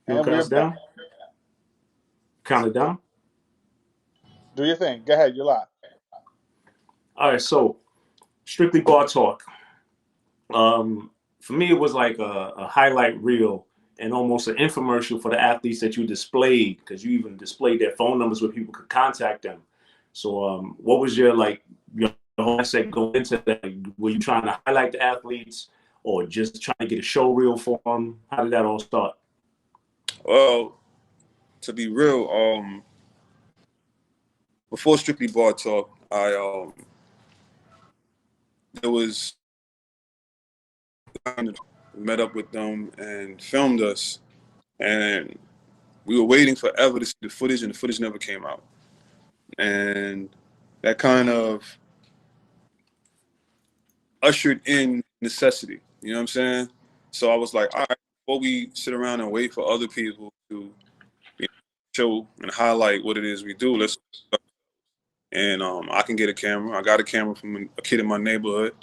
You want to count us down? Count it down? Do your thing. Go ahead. You're live. All right, so strictly bar talk. For me, it was like a highlight reel and almost an infomercial for the athletes that you displayed, because you even displayed their phone numbers where people could contact them. So what was your whole mindset going into that? Were you trying to highlight the athletes or just trying to get a show reel for them? How did that all start? Well, to be real, before strictly bar talk, there was met up with them and filmed us, and we were waiting forever to see the footage, and the footage never came out. And that kind of ushered in necessity, you know what I'm saying? So I was like, all right, before we sit around and wait for other people to show and highlight what it is we do, let's. And I can get a camera. I got a camera from a kid in my neighborhood,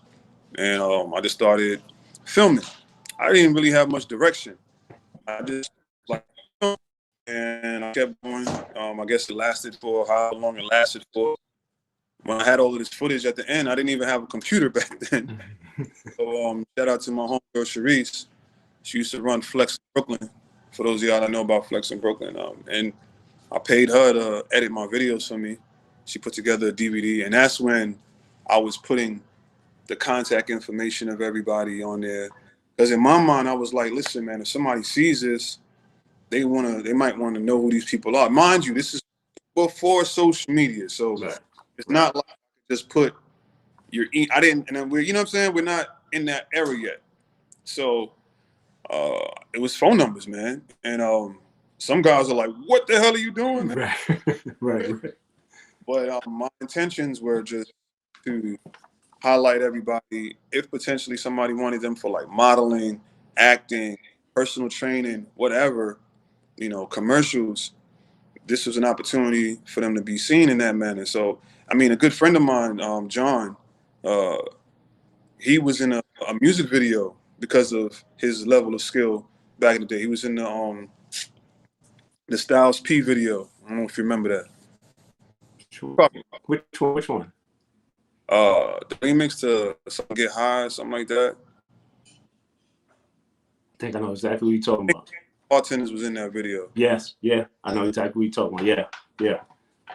and I just started filming. I didn't really have much direction. I just and I kept going. I guess it lasted for how long it lasted for. When I had all of this footage at the end, I didn't even have a computer back then. So shout out to my homegirl Sharice. She used to run Flex in Brooklyn. For those of y'all that know about Flex in Brooklyn, and I paid her to edit my videos for me. She put together a DVD, and that's when I was putting the contact information of everybody on there. Because in my mind, I was like, listen, man, if somebody sees this, they might want to know who these people are. Mind you, this is before social media, so it's not like I just put I didn't, and we're, you know what I'm saying? We're not in that era yet. So it was phone numbers, man. And some guys are like, what the hell are you doing, man? Right. But my intentions were just to highlight everybody. If potentially somebody wanted them for like modeling, acting, personal training, whatever, commercials, this was an opportunity for them to be seen in that manner. So, I mean, a good friend of mine, John, he was in a music video because of his level of skill back in the day. He was in the Styles P video. I don't know if you remember that. Which one? The remix to Something Get High, something like that. I think I know exactly what you're talking about. Bartenders was in that video. Yes, yeah, I know exactly what you're talking about. Yeah.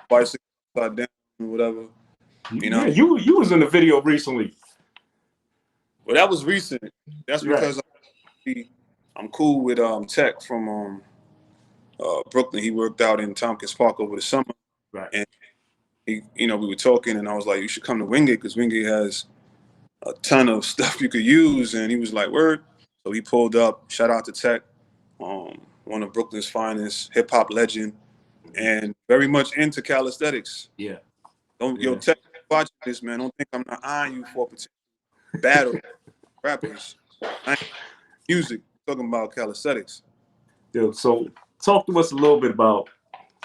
Bicycle upside down, whatever. Yeah, you was in the video recently. Well, that was recent. That's because I'm cool with Tech from Brooklyn. He worked out in Tompkins Park over the summer. Right. And we were talking, and I was like, you should come to Wingate because Wingate has a ton of stuff you could use. And he was like, word. So he pulled up. Shout out to Tech, one of Brooklyn's finest hip hop legend, and very much into calisthenics. Yeah. Yo, Tech, watching this, man. Don't think I'm not eyeing you for a particular battle rappers. I ain't music, talking about calisthenics. Yo, so talk to us a little bit about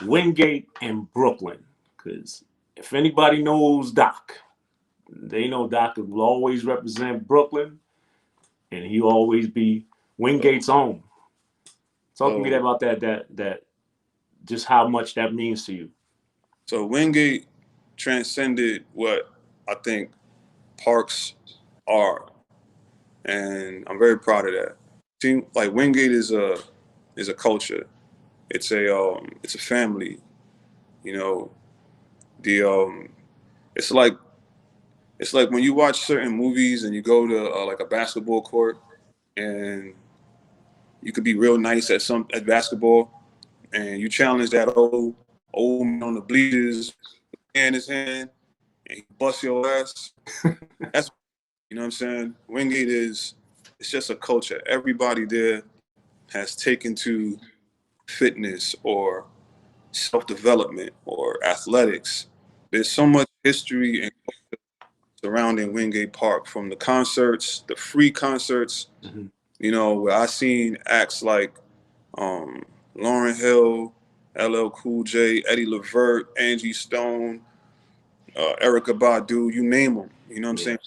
Wingate and Brooklyn, because if anybody knows Doc, they know Doc will always represent Brooklyn, and he'll always be Wingate's own. Talk to me about that just how much that means to you. So Wingate transcended what I think parks are, and I'm very proud of that. See, like Wingate is a culture. It's a family. It's like when you watch certain movies and you go to like a basketball court, and you could be real nice at basketball, and you challenge that old man on the bleachers, in his hand, and he bust your ass. That's, you know what I'm saying? Wingate it's just a culture. Everybody there has taken to fitness or self-development or athletics. There's so much history and culture surrounding Wingate Park, from the concerts, the free concerts, where I seen acts like Lauryn Hill, LL Cool J, Eddie Levert, Angie Stone, Erykah Badu, you name them. You know what I'm saying?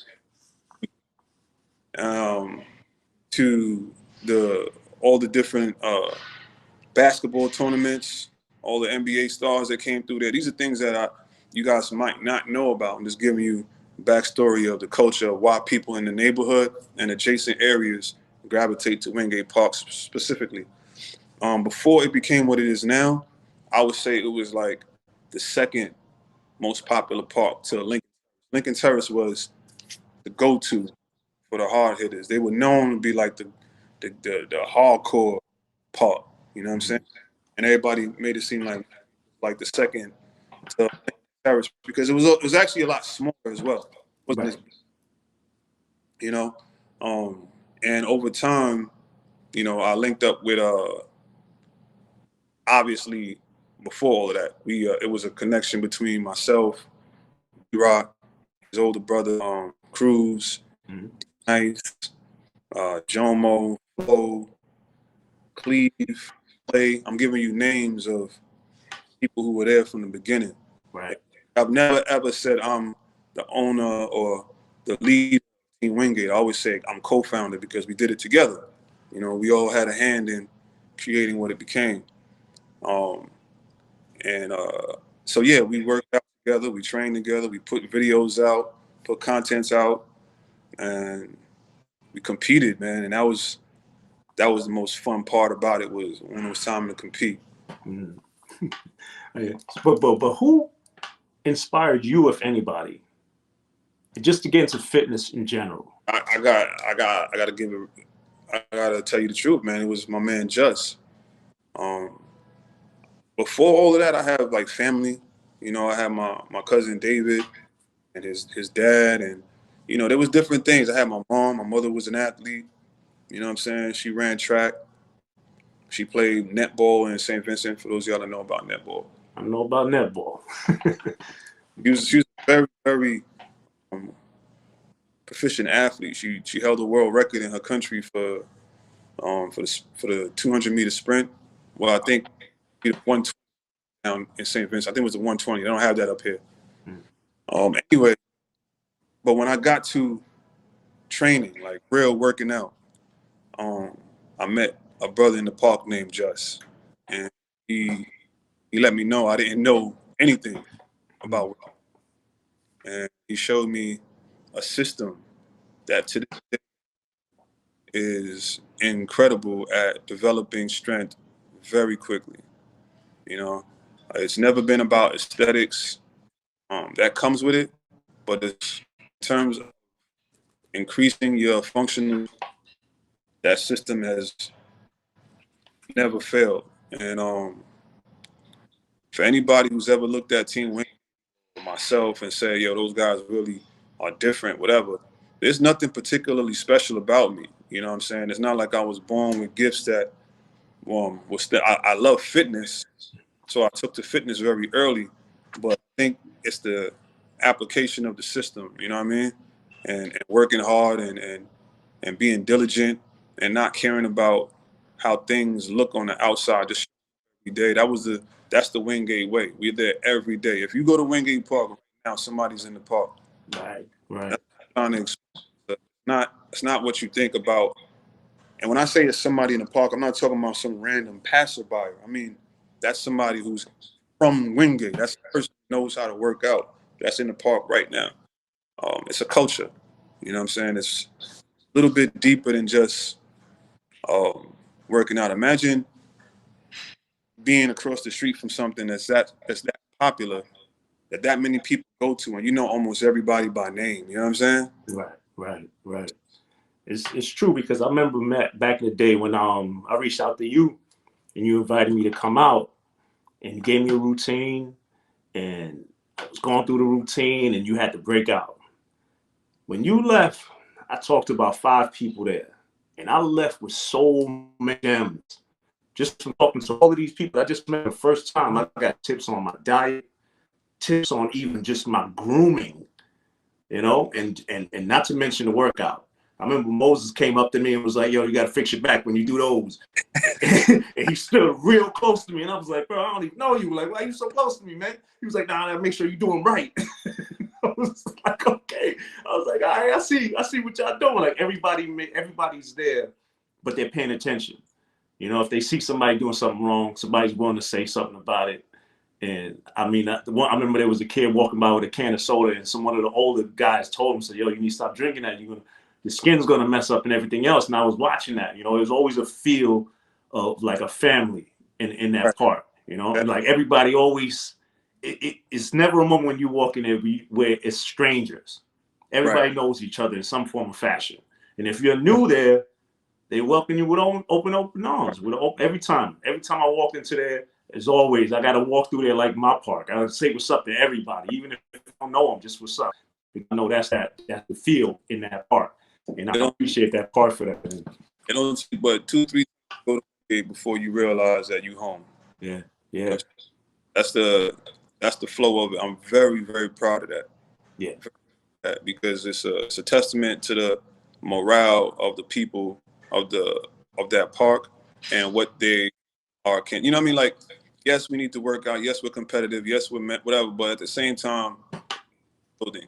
To all the different basketball tournaments, all the NBA stars that came through there. These are things that you guys might not know about. I'm just giving you backstory of the culture of why people in the neighborhood and adjacent areas gravitate to Wingate Park specifically. Before it became what it is now, I would say it was like the second most popular park to Lincoln. Lincoln Terrace was the go-to for the hard hitters. They were known to be like the hardcore park. You know what I'm saying? And everybody made it seem like the second to Lincoln Terrace because it was actually a lot smaller as well. It wasn't as, you know, and over time, you know, I linked up with obviously before all of that, it was a connection between myself, Rock, his older brother, Cruz, Nice, Jomo, Flo, Cleve, Clay. I'm giving you names of people who were there from the beginning. Right. I've never ever said I'm the owner or the lead of Team Wingate. I always say I'm co-founder because we did it together. You know, we all had a hand in creating what it became. So yeah, we worked out together, we trained together, we put videos out, put contents out, and we competed, man. And that was the most fun part about it was when it was time to compete. Mm. Yeah. But who inspired you, if anybody, just to get into fitness in general? I gotta tell you the truth, man. It was my man Just. Before all of that, I have like family. You know, I had my cousin David and his dad, and you know, there was different things. I had my mom. My mother was an athlete. You know what I'm saying? She ran track. She played netball in St. Vincent. For those of y'all that know about netball, I know about netball. she was a very very proficient athlete. She held a world record in her country for the 200-meter sprint. Well, I think the 120 down in St. Vincent. I think it was the 120. They don't have that up here. Anyway, but when I got to training, like real working out, I met a brother in the park named Just, and he let me know I didn't know anything about work. And he showed me a system that to this day is incredible at developing strength very quickly. You know, it's never been about aesthetics. That comes with it, but it's in terms of increasing your functional, that system has never failed. And for anybody who's ever looked at Team Wing, myself, and said, "Yo, those guys really are different," whatever. There's nothing particularly special about me. You know what I'm saying? It's not like I was born with gifts that I love fitness, so I took to fitness very early. But I think it's the application of the system. You know what I mean? And working hard and being diligent and not caring about how things look on the outside just every day. That's the Wingate way. We're there every day. If you go to Wingate Park right now, somebody's in the park. Right. That's trying to it's not what you think about. And when I say it's somebody in the park, I'm not talking about some random passerby. I mean, that's somebody who's from Wingate. That's the person who knows how to work out. That's in the park right now. It's a culture. You know what I'm saying? It's a little bit deeper than just working out. Imagine being across the street from something that's that popular, that many people go to, and you know almost everybody by name. You know what I'm saying? Right. It's true because I remember back in the day when I reached out to you and you invited me to come out and you gave me a routine and I was going through the routine and you had to break out. When you left, I talked to about 5 people there and I left with so many gems. Just from talking to all of these people I just met the first time, I got tips on my diet, tips on even just my grooming, you know, and not to mention the workout. I remember Moses came up to me and was like, "Yo, you got to fix your back when you do those." And he stood real close to me, and I was like, "Bro, I don't even know you. Like, why are you so close to me, man?" He was like, "Nah, I gotta make sure you're doing right." I was like, "Okay." I was like, "All right, I see what y'all doing. Like, everybody's there, but they're paying attention." You know, if they see somebody doing something wrong, somebody's willing to say something about it. And I mean, I remember there was a kid walking by with a can of soda, and one of the older guys told him, "said Yo, you need to stop drinking that. Your skin's gonna mess up and everything else." And I was watching that. You know, there's always a feel of like a family in that Right. park. You know, Yeah. and like everybody always, it's never a moment when you walk in there where it's strangers. Right. Everybody knows each other in some form or fashion. And if you're new there, they welcome you with open arms. Every time I walk into there, as always, I got to walk through there like my park. I got to say what's up to everybody, even if I don't know them, just what's up. I know that's the feel in that park, and I appreciate that part for that. It don't take but 2-3 go to bed before you realize that you home. Yeah, yeah, That's the flow of it. I'm very, very proud of that. yeah. Because it's a testament to the morale of the people of that park and what they are. You know what I mean? Like, yes, we need to work out. Yes, we're competitive. Yes, we're whatever. But at the same time,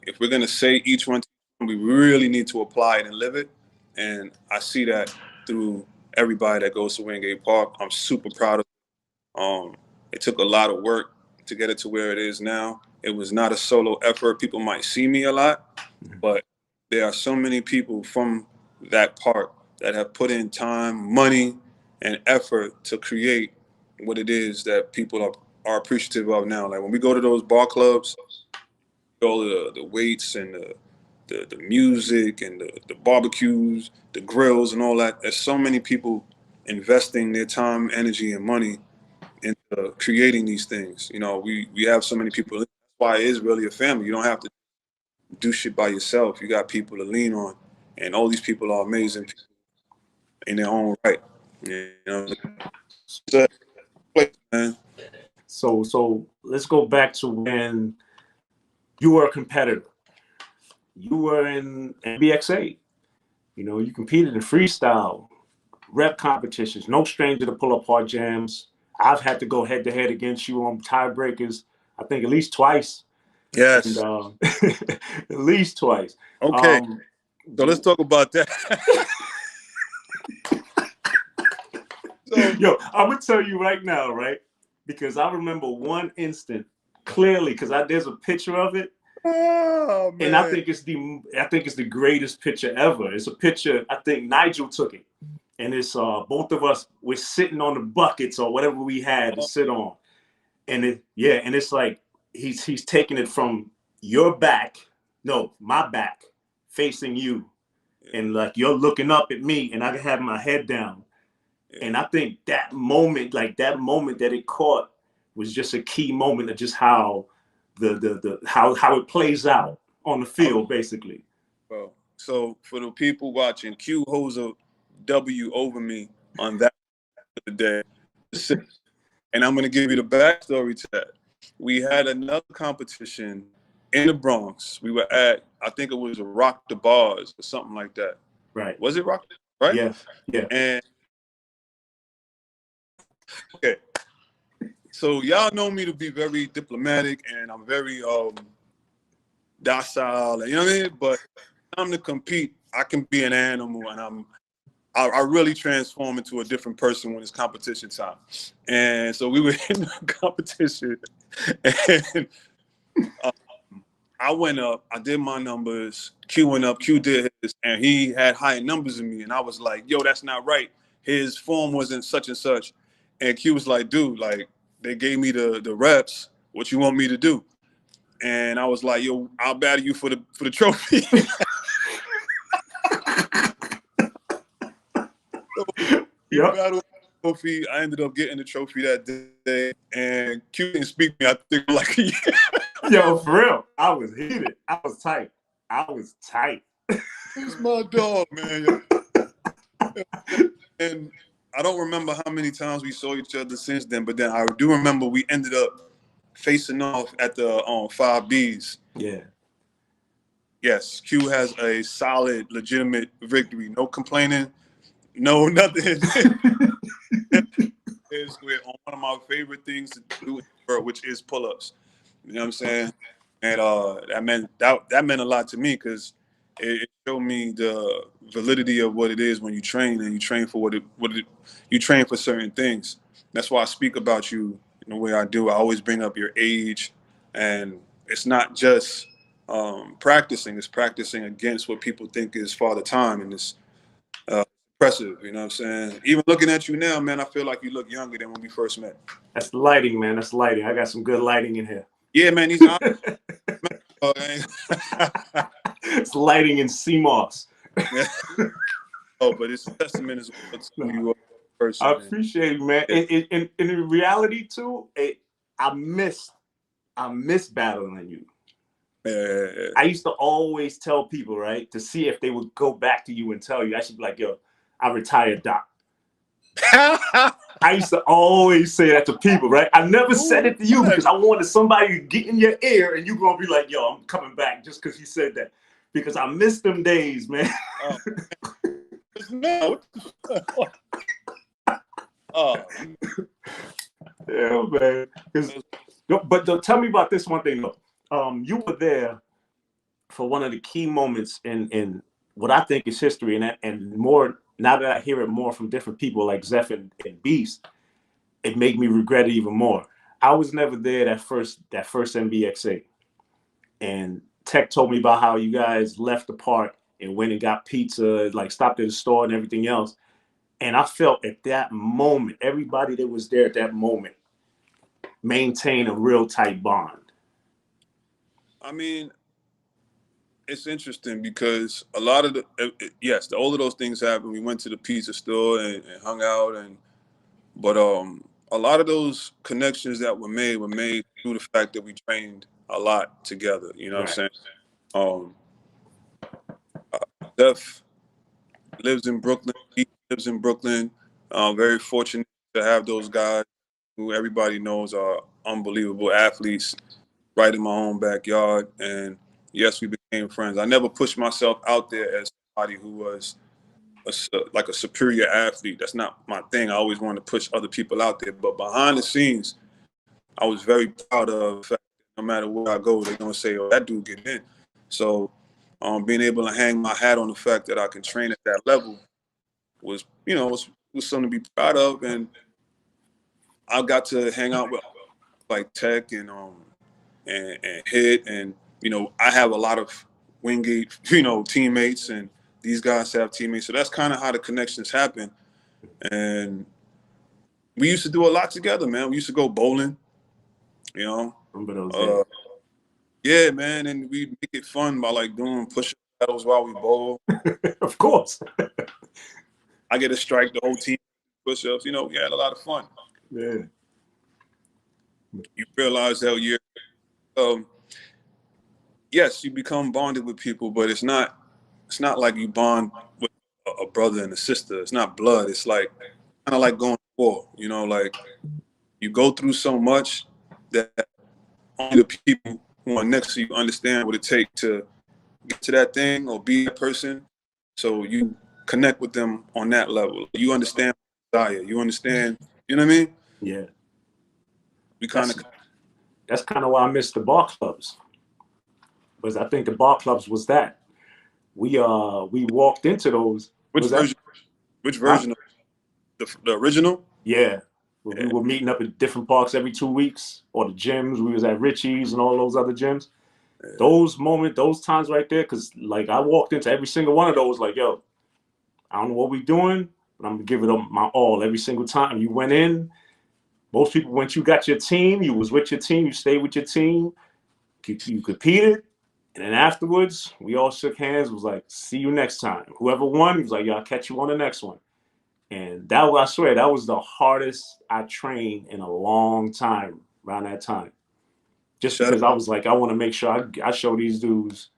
if we're gonna say each one, we really need to apply it and live it. And I see that through everybody that goes to Wingate Park. I'm super proud of it. It took a lot of work to get it to where it is now. It was not a solo effort. People might see me a lot, but there are so many people from that park that have put in time, money, and effort to create what it is that people are appreciative of now. Like when we go to those bar clubs, all the weights and the music and the barbecues, the grills and all that. There's so many people investing their time, energy, and money into creating these things. You know, we have so many people. That's why it is really a family. You don't have to do shit by yourself. You got people to lean on, and all these people are amazing people in their own right. You know, it's a place, man. So let's go back to when you were a competitor. You were in NBXA. You know, you competed in freestyle, rep competitions. No stranger to pull apart jams. I've had to go head to head against you on tiebreakers. I think at least twice, and Yes. at least twice. Okay. So let's talk about that. So, Yo, I'm gonna tell you right now, right? Because I remember one instant clearly, because there's a picture of it, oh man. and I think it's the greatest picture ever. It's a picture. I think Nigel took it, and it's both of us. We're sitting on the buckets or whatever we had to sit on, and it's like he's taking it from your back, no, my back, facing you, and like you're looking up at me, and I have my head down. And I think that moment that it caught was just a key moment of just how how it plays out on the field, basically. Well, so for the people watching, Q holds a W over me on that day. And I'm going to give you the backstory to that. We had another competition in the Bronx. We were at, I think it was Rock the Bars or something like that. Right. Was it Rock? Right? Yes. Yeah. And okay. So y'all know me to be very diplomatic and I'm very docile, you know what I mean? But I'm to compete, I can be an animal and I really transform into a different person when it's competition time. And so we were in the competition and I went up, I did my numbers, Q went up, Q did his, and he had higher numbers than me. And I was like, yo, that's not right. His form wasn't such and such. And Q was like, dude, like, they gave me the reps. What you want me to do? And I was like, yo, I'll battle you for the trophy. We battled the trophy. I ended up getting the trophy that day. And Q didn't speak to me, I think, like a year. Yo, for real. I was heated. I was tight. He's my dog, man. And I don't remember how many times we saw each other since then, but then I do remember we ended up facing off at the 5Bs. Yeah. Yes, Q has a solid, legitimate victory. No complaining, no nothing. Is on one of my favorite things to do, which is pull-ups. You know what I'm saying? And that meant a lot to me because it showed me the validity of what it is when you train, and you train for you train for certain things. That's why I speak about you in the way I do. I always bring up your age, and it's not just practicing; it's practicing against what people think is Father Time, and it's impressive. You know what I'm saying? Even looking at you now, man, I feel like you look younger than when we first met. That's the lighting, man. That's lighting. I got some good lighting in here. Yeah, man, these eyes. It's lighting in CMOS. Oh, but it's a testament as well to who you are as a person, I man. appreciate it, man. Yeah. And in reality, too, I miss battling you. I used to always tell people, right, to see if they would go back to you and tell you. I should be like, yo, I retired, Doc. I used to always say that to people, right? I never said it to you because I wanted somebody to get in your ear and you gonna be like, yo, I'm coming back just because you said that. Because I miss them days, man. Oh, no. Oh. Yeah, man. But tell me about this one thing, though. You were there for one of the key moments in what I think is history, and more now that I hear it more from different people like Zeph and Beast, it made me regret it even more. I was never there that first MBXA, and Tech told me about how you guys left the park and went and got pizza, like stopped at the store and everything else. And I felt at that moment, everybody that was there at that moment maintained a real tight bond. I mean, it's interesting because a lot of yes, all of those things happened. We went to the pizza store and hung out, but a lot of those connections that were made through the fact that we trained a lot together. You know what I'm saying? Steph lives in Brooklyn. He lives in Brooklyn. Very fortunate to have those guys who everybody knows are unbelievable athletes right in my own backyard. And yes, we became friends. I never pushed myself out there as somebody who was like a superior athlete. That's not my thing. I always wanted to push other people out there. But behind the scenes, I was very proud of the fact that no matter where I go, they're going to say, oh, that dude get in. So being able to hang my hat on the fact that I can train at that level was, was something to be proud of. And I got to hang out with like Tech and Hit, and I have a lot of Wingate teammates, and these guys have teammates, so that's kind of how the connections happen. And we used to do a lot together, man. We used to go bowling, Remember those days? Yeah, man, and we make it fun by like doing push-up battles while we bowl. Of course. I get to strike the whole team push-ups. We had a lot of fun. Yeah. You realize that yes, you become bonded with people, but it's not like you bond with a brother and a sister. It's not blood. It's like kind of like going to war. Like you go through so much that only the people who are next to you understand what it takes to get to that thing or be that person. So you connect with them on that level. You understand desire. You understand. You know what I mean? Yeah. We kind of. That's kind of why I miss the bar clubs, because I think the bar clubs was that we walked into those. Which version? Of the original? Yeah. We were meeting up at different parks every 2 weeks, or the gyms. We was at Richie's and all those other gyms. Yeah. Those times right there, because like I walked into every single one of those like, yo, I don't know what we're doing, but I'm gonna give it my all every single time. You went in. Most people, once you got your team, you was with your team, you stayed with your team, you competed, and then afterwards, we all shook hands, was like, see you next time. Whoever won, he was like, yo, I'll catch you on the next one. And I swear, that was the hardest I trained in a long time around that time. Just because I was like, I want to make sure I show these dudes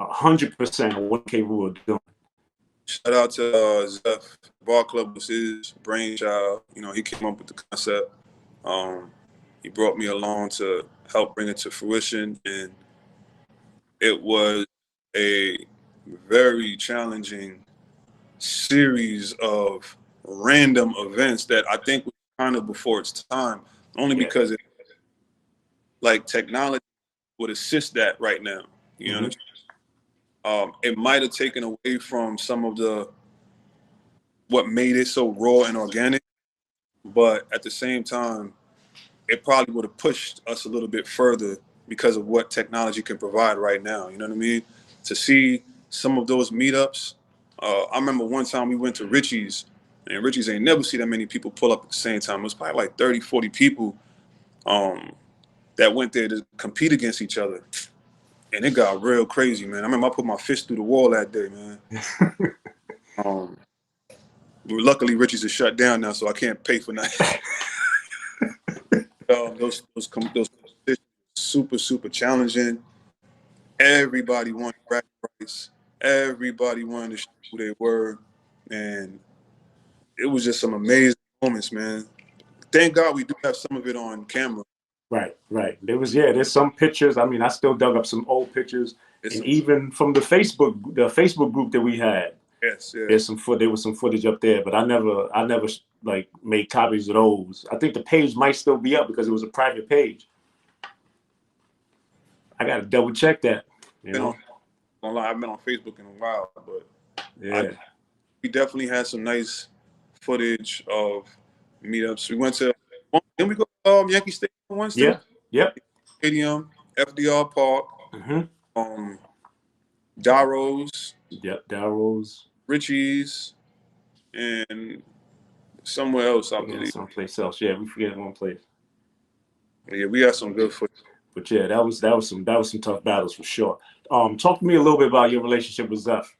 100% of what I'm capable of doing. Shout out to Zeph. Ball Club was his brainchild. He came up with the concept. He brought me along to help bring it to fruition, and it was a very challenging series of random events that I think was kind of before its time, only because like technology would assist that right now. You know what I'm saying? It might have taken away from some of what made it so raw and organic, but at the same time, it probably would have pushed us a little bit further because of what technology can provide right now. You know what I mean? To see some of those meetups. I remember one time we went to Richie's, and Richie's ain't never see that many people pull up at the same time. It was probably like 30, 40 people that went there to compete against each other. And it got real crazy, man. I remember I put my fist through the wall that day, man. Luckily, Richie's is shut down now, so I can't pay for nothing. Those competitions super, super challenging. Everybody wanted bragging rights. Everybody wanted to show who they were. And it was just some amazing moments, man. Thank God we do have some of it on camera. Right. There's some pictures. I mean, I still dug up some old pictures, and even from the Facebook group that we had. Yes. There was some footage up there, but I never like made copies of those. I think the page might still be up because it was a private page. I got to double check that. You know, I've been on Facebook in a while, but yeah, we definitely had some nice footage of meetups. We went to then we go to Yankee Stadium once. Yeah, yep. Stadium, FDR Park, Darrow's. Yep, Darrow's. Richie's, and somewhere else, I believe. Someplace else. Yeah, we forget one place. Yeah, we had some good footage. But yeah, that was some tough battles for sure. Talk to me a little bit about your relationship with Zeph.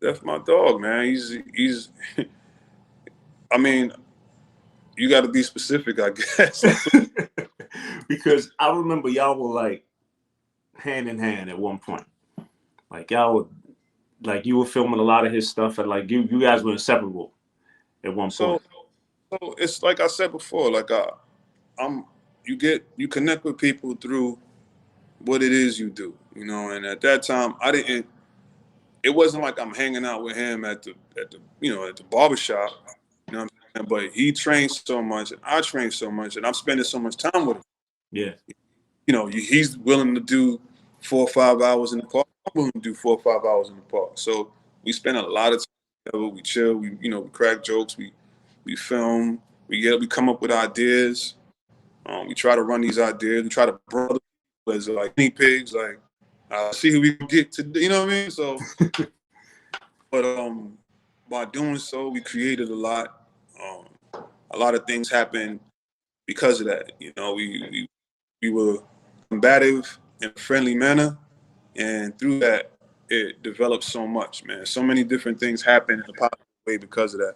That's my dog, man. He's I mean, you got to be specific, I guess. Because I remember y'all were like hand in hand at one point. Like y'all were, like you were filming a lot of his stuff, and like you guys were inseparable at one point. So it's like I said before, like you connect with people through what it is you do, you know. And at that time, it wasn't like I'm hanging out with him at the barbershop, you know what I'm saying? But he trains so much, and I train so much, and I'm spending so much time with him. Yeah. You know, he's willing to do 4 or 5 hours in the park. I'm willing to do 4 or 5 hours in the park. So we spend a lot of time together. We chill. We crack jokes. We film. We come up with ideas. We try to run these ideas. We try to brother people as like guinea pigs. Like see who we can get to. You know what I mean? So, but by doing so, we created a lot. A lot of things happened because of that. You know, we were combative in a friendly manner, and through that, it developed so much, man. So many different things happened in a positive way because of that.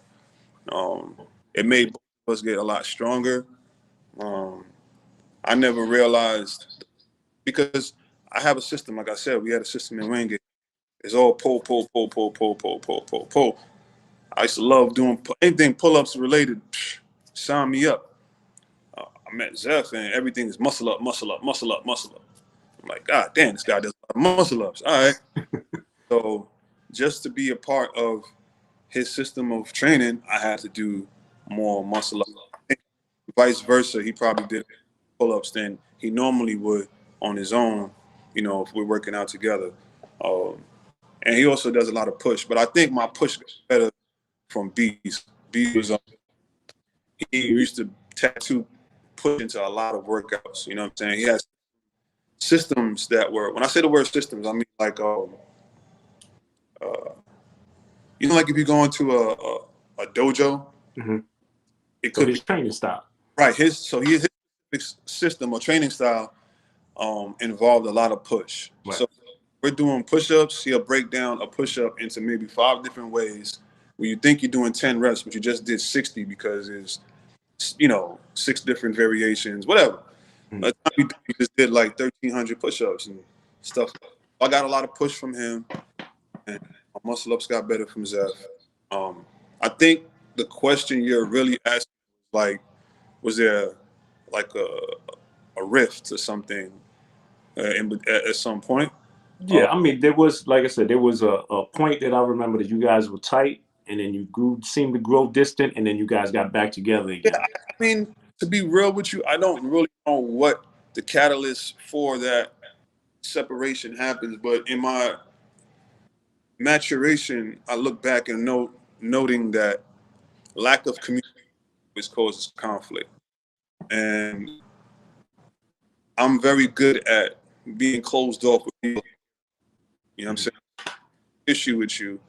It made both of us get a lot stronger. I never realized, because I have a system, like I said, we had a system in Wingate. It's all pull. I used to love doing anything pull-ups related. Sign me up. I met Zeph, and everything is muscle up. I'm like, God damn, this guy does a lot of muscle ups. All right. So just to be a part of his system of training, I had to do more muscle up. Vice versa, he probably did pull-ups than he normally would on his own, if we're working out together. And he also does a lot of push, but I think my push got better from Beast. Beast was he used to tattoo push into a lot of workouts. You know what I'm saying? He has systems that were, when I say the word systems, I mean like like if you go into a dojo, it could be his training style. Right. His system or training style involved a lot of push. Right. So we're doing push-ups. He'll break down a push-up into maybe 5 different ways where you think you're doing 10 reps, but you just did 60 because it's 6 different variations, whatever. By the time we just did like 1,300 push-ups and stuff. I got a lot of push from him, and my muscle-ups got better from Zeph. I think the question you're really asking, like, was there like a rift or something at some point? Yeah, I mean, there was, like I said, there was a point that I remember that you guys were tight, and then you seemed to grow distant, and then you guys got back together again. Yeah, I mean, to be real with you, I don't really know what the catalyst for that separation happens. But in my maturation, I look back and noting that lack of communication which causes conflict. And I'm very good at being closed off with people. You know what I'm saying? Issue with you.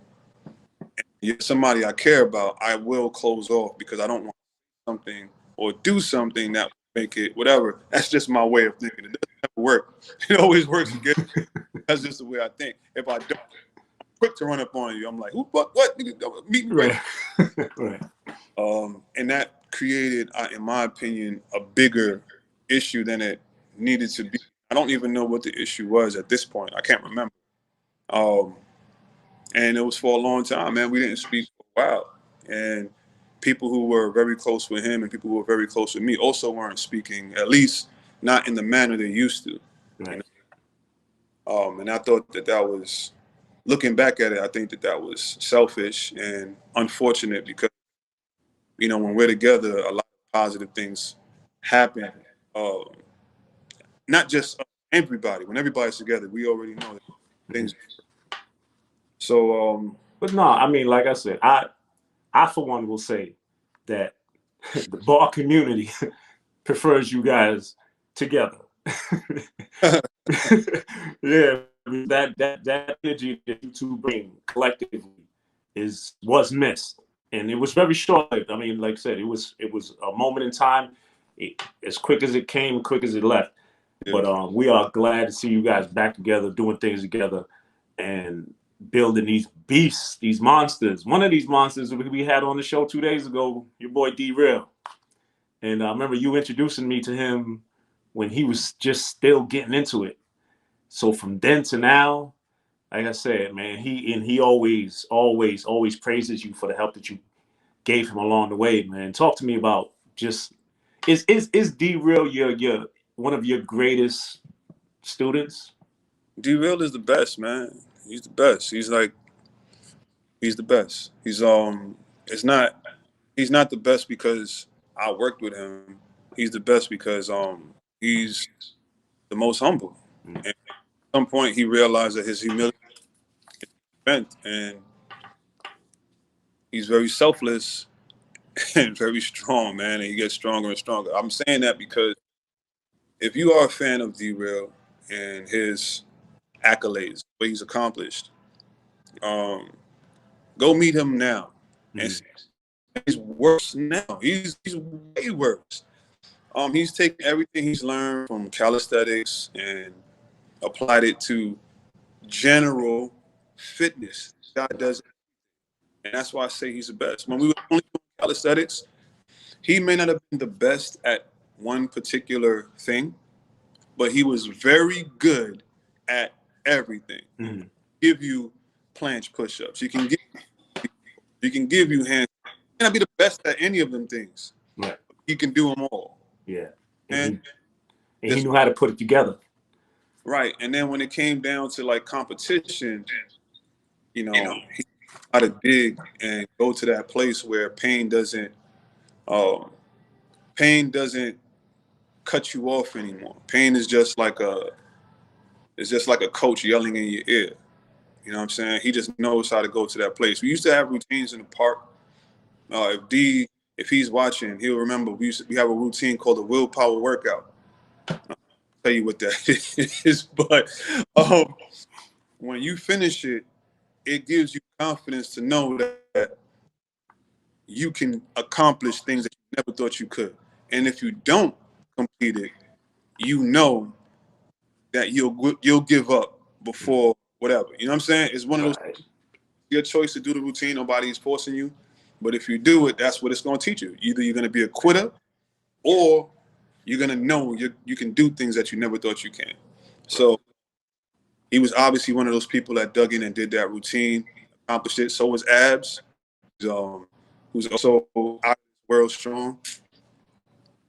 And you're somebody I care about, I will close off because I don't want something or do something that would make it whatever. That's just my way of thinking. It doesn't never work. It always works again. That's just the way I think. If I don't, I'm quick to run up on you. I'm like, what? Meet me right. Right. And that created, in my opinion, a bigger issue than it needed to be. I don't even know what the issue was at this point. I can't remember. And it was for a long time, man. We didn't speak for a while. And people who were very close with him and people who were very close with me also weren't speaking, at least not in the manner they used to. Right. You know? And I thought that was, looking back at it, I think that was selfish and unfortunate because, you know, when we're together, a lot of positive things happen. Not just everybody. When everybody's together, we already know that things. So, but no, I mean, like I said, I for one will say that the bar community prefers you guys together. Yeah, that energy that you two bring collectively was missed, and it was very short-lived. I mean, like I said, it was a moment in time. As quick as it came, quick as it left. yeah. But we are glad to see you guys back together, doing things together, and building these beasts, these monsters. One of these monsters we had on the show 2 days ago, your boy D-Real. And I remember you introducing me to him when he was just still getting into it. So from then to now, like I said, man, he always praises you for the help that you gave him along the way, man. Talk to me about just is D-Real your one of your greatest students? D-Real is the best, man. He's the best. He's the best. He's not the best because I worked with him. He's the best because he's the most humble. And at some point he realized that his humility is bent, and he's very selfless and very strong, man, and he gets stronger and stronger. I'm saying that because if you are a fan of D-Real and his accolades, what he's accomplished, go meet him now. And he's worse now. He's way worse. He's taken everything he's learned from calisthenics and applied it to general fitness. God does it. And that's why I say he's the best. When we were only doing calisthenics, he may not have been the best at one particular thing, but he was very good at everything. Mm-hmm. Give you planche push-ups. He can give you hands. He may not be the best at any of them things. Right. He can do them all. Yeah. And he knew how to put it together. Right. And then when it came down to like competition, you know, he had to dig and go to that place where pain doesn't cut you off anymore. Pain is just like a coach yelling in your ear. You know what I'm saying? He just knows how to go to that place. We used to have routines in the park. If he's watching, he'll remember we have a routine called the willpower workout. I'll tell you what that is. But when you finish it, it gives you confidence to know that you can accomplish things that you never thought you could. And if you don't complete it, you know that you'll give up before whatever. You know what I'm saying? It's one of those your choice to do the routine. Nobody's forcing you. But if you do it, that's what it's going to teach you. Either you're going to be a quitter or you're going to know you can do things that you never thought you can. So he was obviously one of those people that dug in and did that routine, accomplished it. So was Abs, who's also out of this world strong.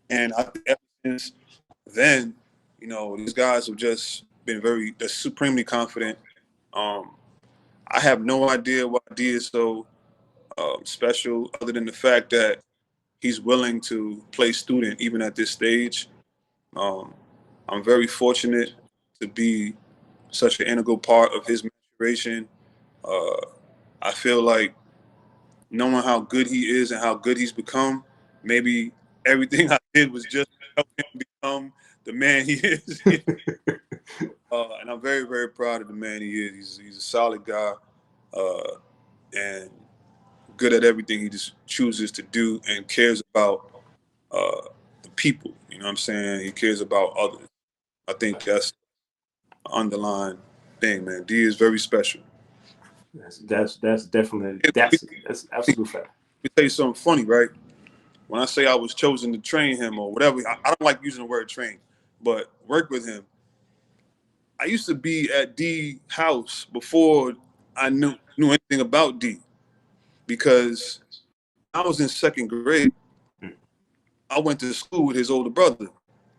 And I think ever since then, you know, these guys have just been they're supremely confident. I have no idea why D is so special, other than the fact that he's willing to play student even at this stage. I'm very fortunate to be such an integral part of his maturation. I feel like knowing how good he is and how good he's become, maybe everything I did was just help him become the man he is. And I'm very, very proud of the man he is. He's a solid guy and good at everything he just chooses to do and cares about the people. You know what I'm saying? He cares about others. I think that's an underlying thing, man. D is very special. That's definitely that's absolute fact. Let me tell you something funny, right? When I say I was chosen to train him or whatever, I don't like using the word train, but work with him. I used to be at D house before I knew anything about D, because I was in second grade. I went to school with his older brother.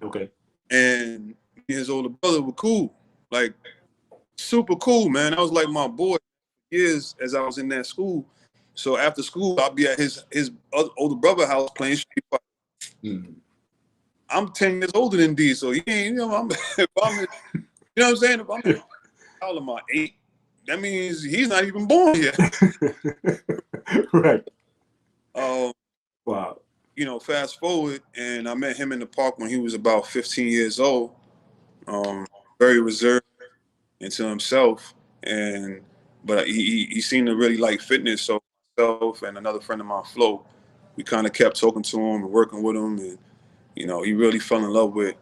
Okay. And his older brother were cool, like super cool, man. I was like my boy for years as I was in that school. So after school, I'll be at his older brother house playing Street Fighter. Mm-hmm. I'm 10 years older than D, so he ain't, you know, if I'm, you know what I'm saying? If I'm in all of my 8, that means he's not even born yet. Right. Wow. You know, fast forward, and I met him in the park when he was about 15 years old. Very reserved into himself, but he seemed to really like fitness. So myself and another friend of mine, Flo, we kind of kept talking to him and working with him, and you know, he really fell in love with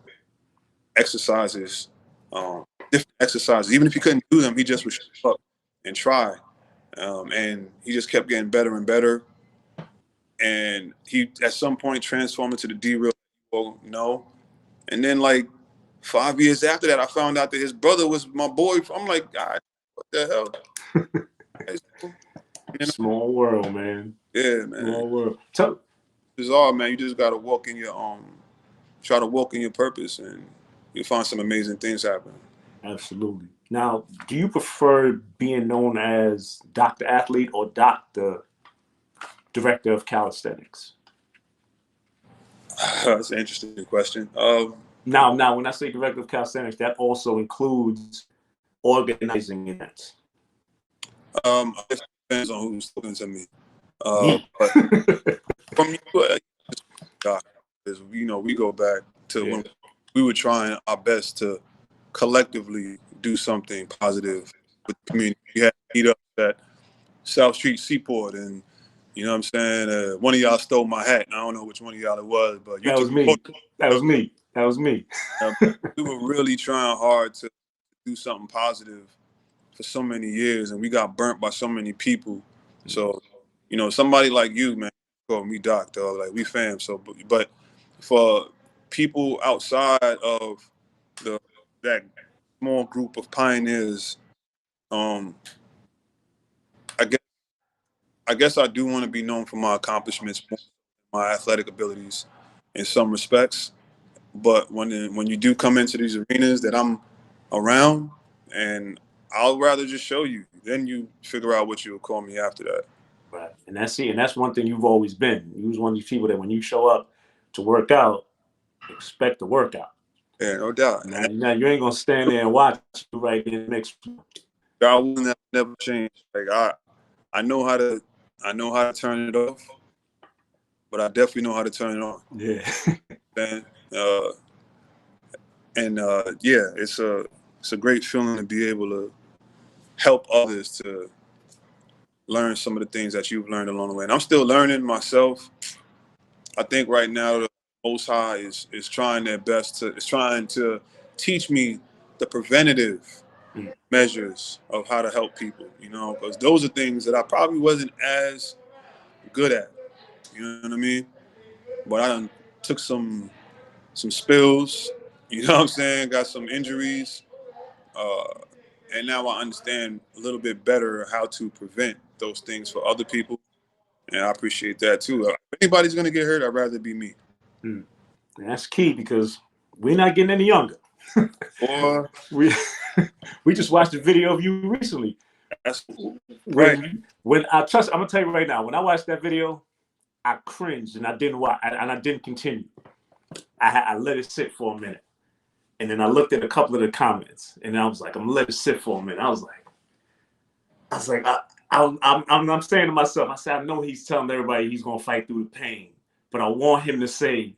exercises, different exercises. Even if he couldn't do them, he just would show up and try, and he just kept getting better and better. And he at some point transformed into the D real. Well, no, and then like 5 years after that, I found out that his brother was my boy. I'm like, God, what the hell? You know? Small world, man. Yeah, man. Small world. It's all, man. You just gotta walk in your try to walk in your purpose, and you'll find some amazing things happen. Absolutely. Now, do you prefer being known as Dr. Athlete or Dr. Director of Calisthenics? That's an interesting question. Now, when I say Director of Calisthenics, that also includes organizing events. It depends on who's talking to me. But from you, you know, we go back to when we were trying our best to collectively do something positive with the community. We had meetups at South Street Seaport, and you know what I'm saying? One of y'all stole my hat, and I don't know which one of y'all it was, but that was me. That was me. That was me. We were really trying hard to do something positive for so many years, and we got burnt by so many people. So, you know, somebody like you, man, call me Doc, dog. Like, we fam. So, but for people outside of that small group of pioneers, I guess I do want to be known for my accomplishments, my athletic abilities, in some respects. But when you do come into these arenas that I'm around, and I'll rather just show you. Then you figure out what you'll call me after that. Right. And that's one thing you've always been. You was one of these people that when you show up to work out, expect the workout. Yeah, no doubt. Now you ain't gonna stand there and watch you right in the next. I will never change. Like I know how to turn it off, but I definitely know how to turn it on. Yeah. Yeah, it's a great feeling to be able to help others to learn some of the things that you've learned along the way. And I'm still learning myself. I think right now the Most High is trying their best to teach me the preventative measures of how to help people, you know, because those are things that I probably wasn't as good at, you know what I mean? But I done took some spills, you know what I'm saying, got some injuries, and now I understand a little bit better how to prevent those things for other people, and I appreciate that too. If anybody's gonna get hurt, I'd rather be me. And that's key because we're not getting any younger. Or we just watched a video of you recently. That's right. When I'm gonna tell you right now, when I watched that video, I cringed and I didn't watch and I didn't continue. I let it sit for a minute. And then I looked at a couple of the comments, and I was like, I'm gonna let it sit for a minute. I was like, I'm saying to myself, I said, I know he's telling everybody he's gonna fight through the pain, but I want him to say,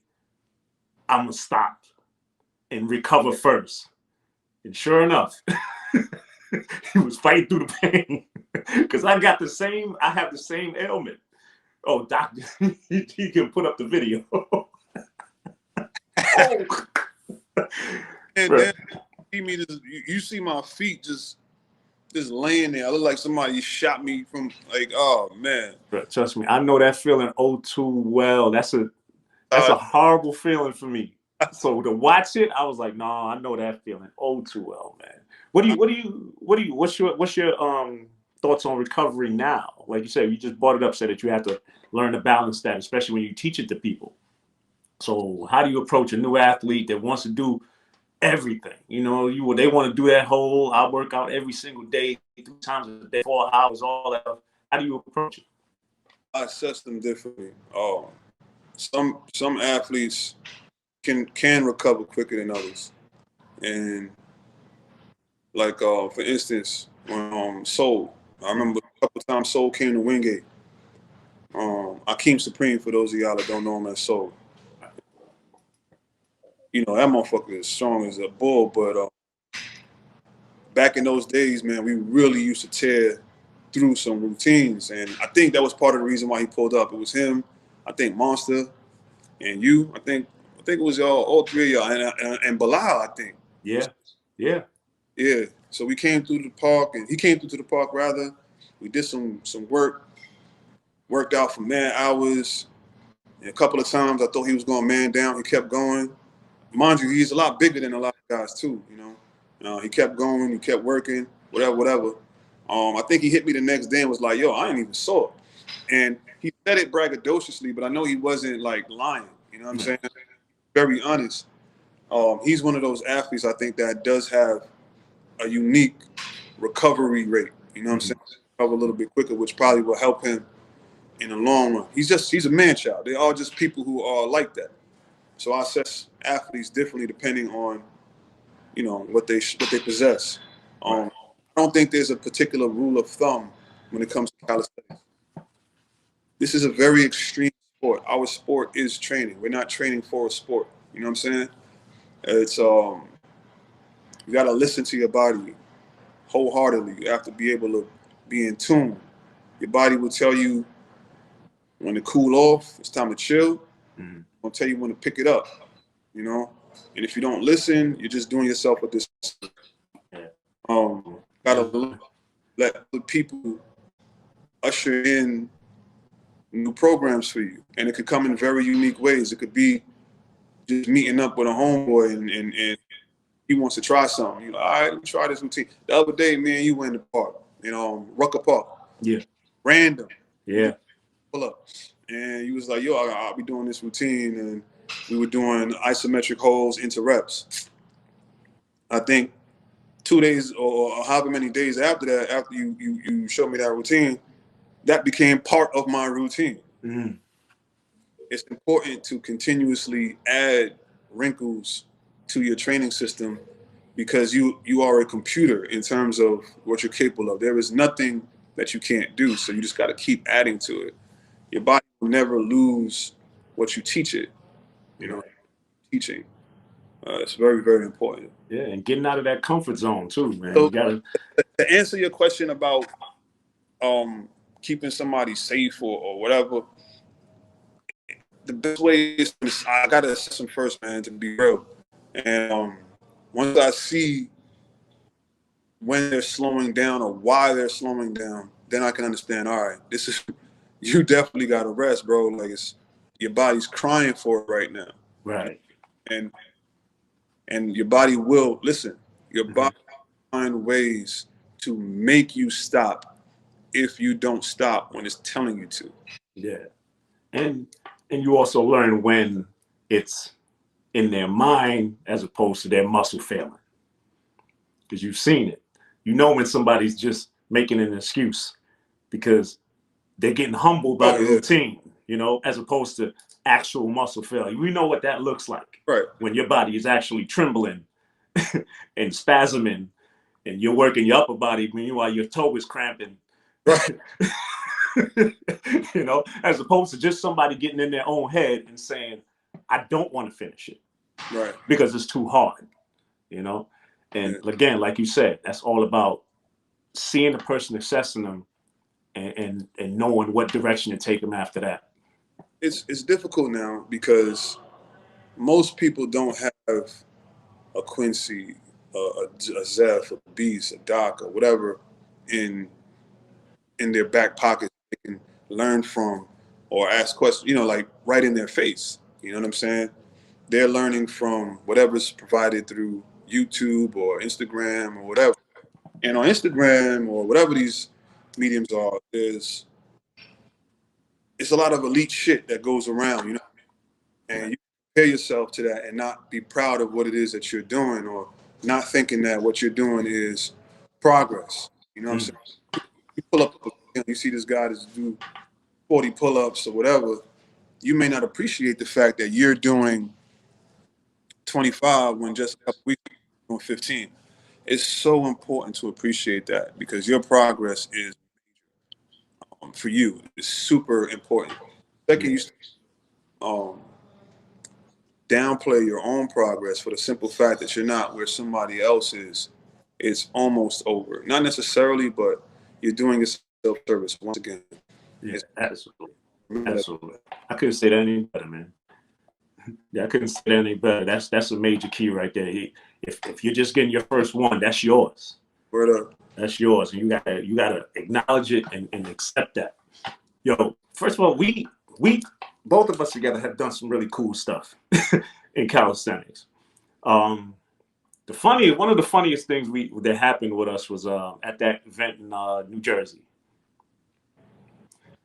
I'm gonna stop and recover first. And sure enough, he was fighting through the pain because I have the same ailment. Oh, doctor, he can put up the video. Oh, And bro. then you see my feet just laying there. I look like somebody shot me from like, oh man. Bro, trust me, I know that feeling oh too well. That's a horrible feeling for me. So to watch it, I was like, nah, I know that feeling oh too well, man. What's your thoughts on recovery now? Like you said, you just brought it up, said that you have to learn to balance that, especially when you teach it to people. So how do you approach a new athlete that wants to do everything? They want to do that whole I work out every single day, 3 times a day, 4 hours, all that. How do you approach it? I assess them differently. Some athletes can recover quicker than others, and like for instance, when Soul, I remember a couple of times Soul came to Wingate. Akeem Supreme, for those of y'all that don't know him as Soul, that motherfucker is strong as a bull. But back in those days, man, we really used to tear through some routines, and I think that was part of the reason why he pulled up. It was him, I think Monster, and you. I think it was y'all, all three of y'all, and Bilal. I think. Yeah. So we came through the park, and he came through to the park rather. We did some worked out for man hours, and a couple of times I thought he was going man down. He kept going. Mind you, he's a lot bigger than a lot of guys too. He kept going. He kept working. Whatever. I think he hit me the next day and was like, "Yo, I ain't even saw it." And he said it braggadociously, but I know he wasn't like lying. You know what I'm saying? Very honest. He's one of those athletes I think that does have a unique recovery rate. You know what I'm saying? Recover a little bit quicker, which probably will help him in the long run. He's a man child. They're all just people who are like that. So I assess athletes differently depending on, what they possess. I don't think there's a particular rule of thumb when it comes to calisthenics. This is a very extreme sport. Our sport is training. We're not training for a sport. You know what I'm saying? It's you got to listen to your body wholeheartedly. You have to be able to be in tune. Your body will tell you when to cool off. It's time to chill. It'll tell you when to pick it up. And if you don't listen, you're just doing yourself a disservice. Gotta let the people usher in new programs for you, and it could come in very unique ways. It could be just meeting up with a homeboy and he wants to try something. All right, let me try this routine. The other day, me and you went in the park, Rucker Park. Yeah. Random. Yeah. Pull up. And he was like, yo, I'll be doing this routine. And we were doing isometric holds into reps. I think 2 days or however many days after that, after you showed me that routine, that became part of my routine. It's important to continuously add wrinkles to your training system because you are a computer in terms of what you're capable of. There is nothing that you can't do, so you just got to keep adding to it. Your body will never lose what you teach it. Teaching. It's very, very important. Yeah, and getting out of that comfort zone too, man. So, You gotta. To answer your question about keeping somebody safe or whatever, the best way is I gotta assess them first, man, to be real. And once I see when they're slowing down or why they're slowing down, then I can understand. All right, this is you definitely got to rest, bro. Like your body's crying for it right now. Right. And your body will listen. Your body will find ways to make you stop if you don't stop when it's telling you to. Yeah. And you also learn when it's in their mind as opposed to their muscle failing. Because you've seen it. You know when somebody's just making an excuse because they're getting humbled by the routine, as opposed to actual muscle failure. We know what that looks like. Right. When your body is actually trembling and spasming, and you're working your upper body, meanwhile your toe is cramping. Right. You know, as opposed to just somebody getting in their own head and saying, I don't want to finish it Right. because it's too hard, you know? And again, like you said, that's all about seeing the person, assessing them, and knowing what direction to take them after that. It's difficult now because most people don't have a Quincy, a Zeph, a Beast, a Doc, or whatever in their back pocket they can learn from or ask questions, you know, like right in their face. You know what I'm saying? They're learning from whatever's provided through YouTube or Instagram or whatever. And on Instagram or whatever these mediums are, it's a lot of elite shit that goes around, you know, and you compare yourself to that and not be proud of what it is that you're doing, or not thinking that what you're doing is progress. You know what I'm saying? You pull up, you see this guy that's do 40 pull-ups or whatever. You may not appreciate the fact that you're doing 25 when just a couple weeks ago you were doing 15. It's so important to appreciate that because your progress is for you. It's super important. Second, you downplay your own progress for the simple fact that you're not where somebody else is. It's almost over. Not necessarily, but you're doing yourself service once again. Yeah, absolutely. Absolutely. I couldn't say that any better, man. Yeah, I couldn't say that any better. That's a major key right there. If you're just getting your first one, that's yours. Word up. That's yours, and you gotta acknowledge it and accept that. Yo, first of all, we both of us together have done some really cool stuff in calisthenics. One of the funniest things that happened with us was at that event in New Jersey.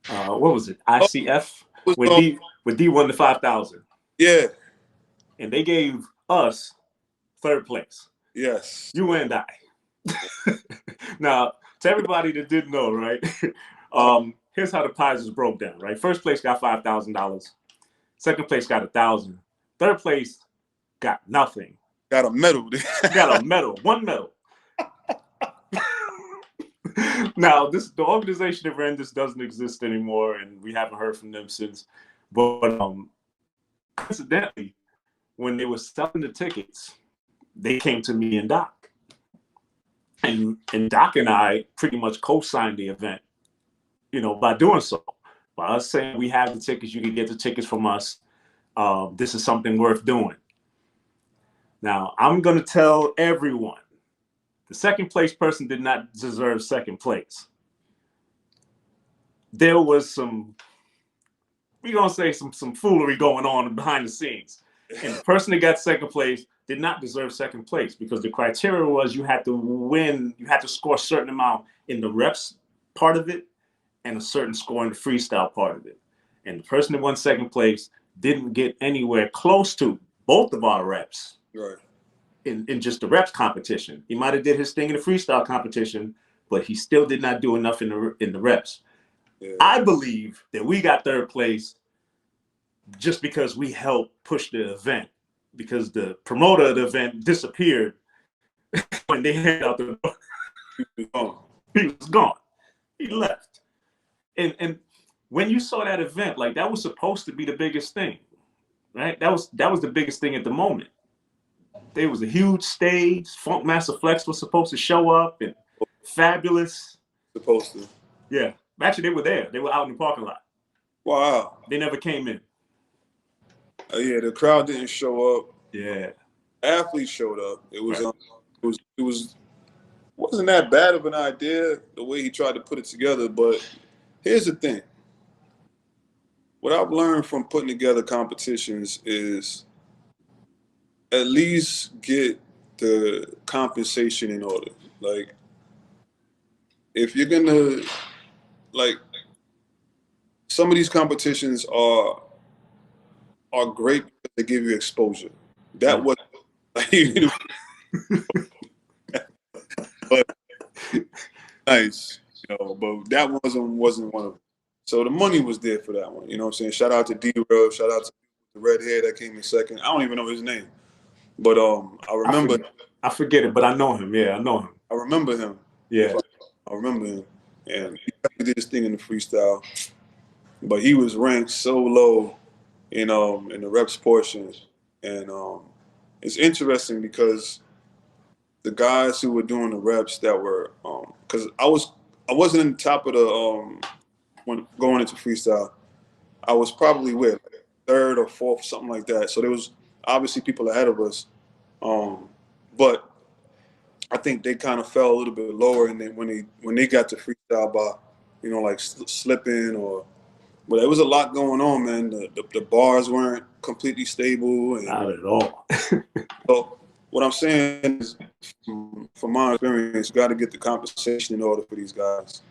What was it? ICF with D won the 5,000. Yeah. And they gave us third place. Yes. You and I. Now, to everybody that didn't know, right? Here's how the prizes broke down, right? First place got $5,000. Second place got 1,000. Third place got nothing. Got a medal. Got a medal. One medal. Now, the organization that ran this doesn't exist anymore, and we haven't heard from them since. But coincidentally, when they were selling the tickets, they came to me and Doc. And Doc and I pretty much co-signed the event, you know, by doing so. By us saying we have the tickets, you can get the tickets from us. This is something worth doing. Now, I'm going to tell everyone, the second place person did not deserve second place. There was some foolery going on behind the scenes. And the person that got second place did not deserve second place because the criteria was you had to score a certain amount in the reps part of it and a certain score in the freestyle part of it. And the person that won second place didn't get anywhere close to both of our reps. Right. In just the reps competition. He might have did his thing in the freestyle competition, but he still did not do enough in the reps. Yeah. I believe that we got third place just because we helped push the event, because the promoter of the event disappeared when they handed out the he was gone. He left. And when you saw that event, like that was supposed to be the biggest thing, right? That was the biggest thing at the moment. There was a huge stage. Funk Master Flex was supposed to show up, and Fabulous. Supposed to. Yeah. Actually, they were there. They were out in the parking lot. Wow. They never came in. Yeah, the crowd didn't show up. Yeah. Athletes showed up. It was right. It wasn't that bad of an idea the way he tried to put it together, but here's the thing. What I've learned from putting together competitions is at least get the compensation in order. Like, if you're gonna, like, some of these competitions are great because they give you exposure. That was, you know, but nice, you know. But that wasn't one of them. So the money was there for that one. You know what I'm saying? Shout out to D-Rev. Shout out to the red hair that came in second. I don't even know his name. But I remember I forget it, but I know him. Yeah, I know him. I remember him. Yeah. I remember him. And he did his thing in the freestyle. But he was ranked so low, in the reps portion. And it's interesting because the guys who were doing the reps that were, because I wasn't in the top of the when going into freestyle. I was probably with third or fourth, something like that. So there was obviously people ahead of us, but I think they kind of fell a little bit lower, and then when they got to freestyle by, like slipping or, but there was a lot going on, man. The bars weren't completely stable, and Not at all. so what I'm saying is, from my experience, you got to get the compensation in order for these guys.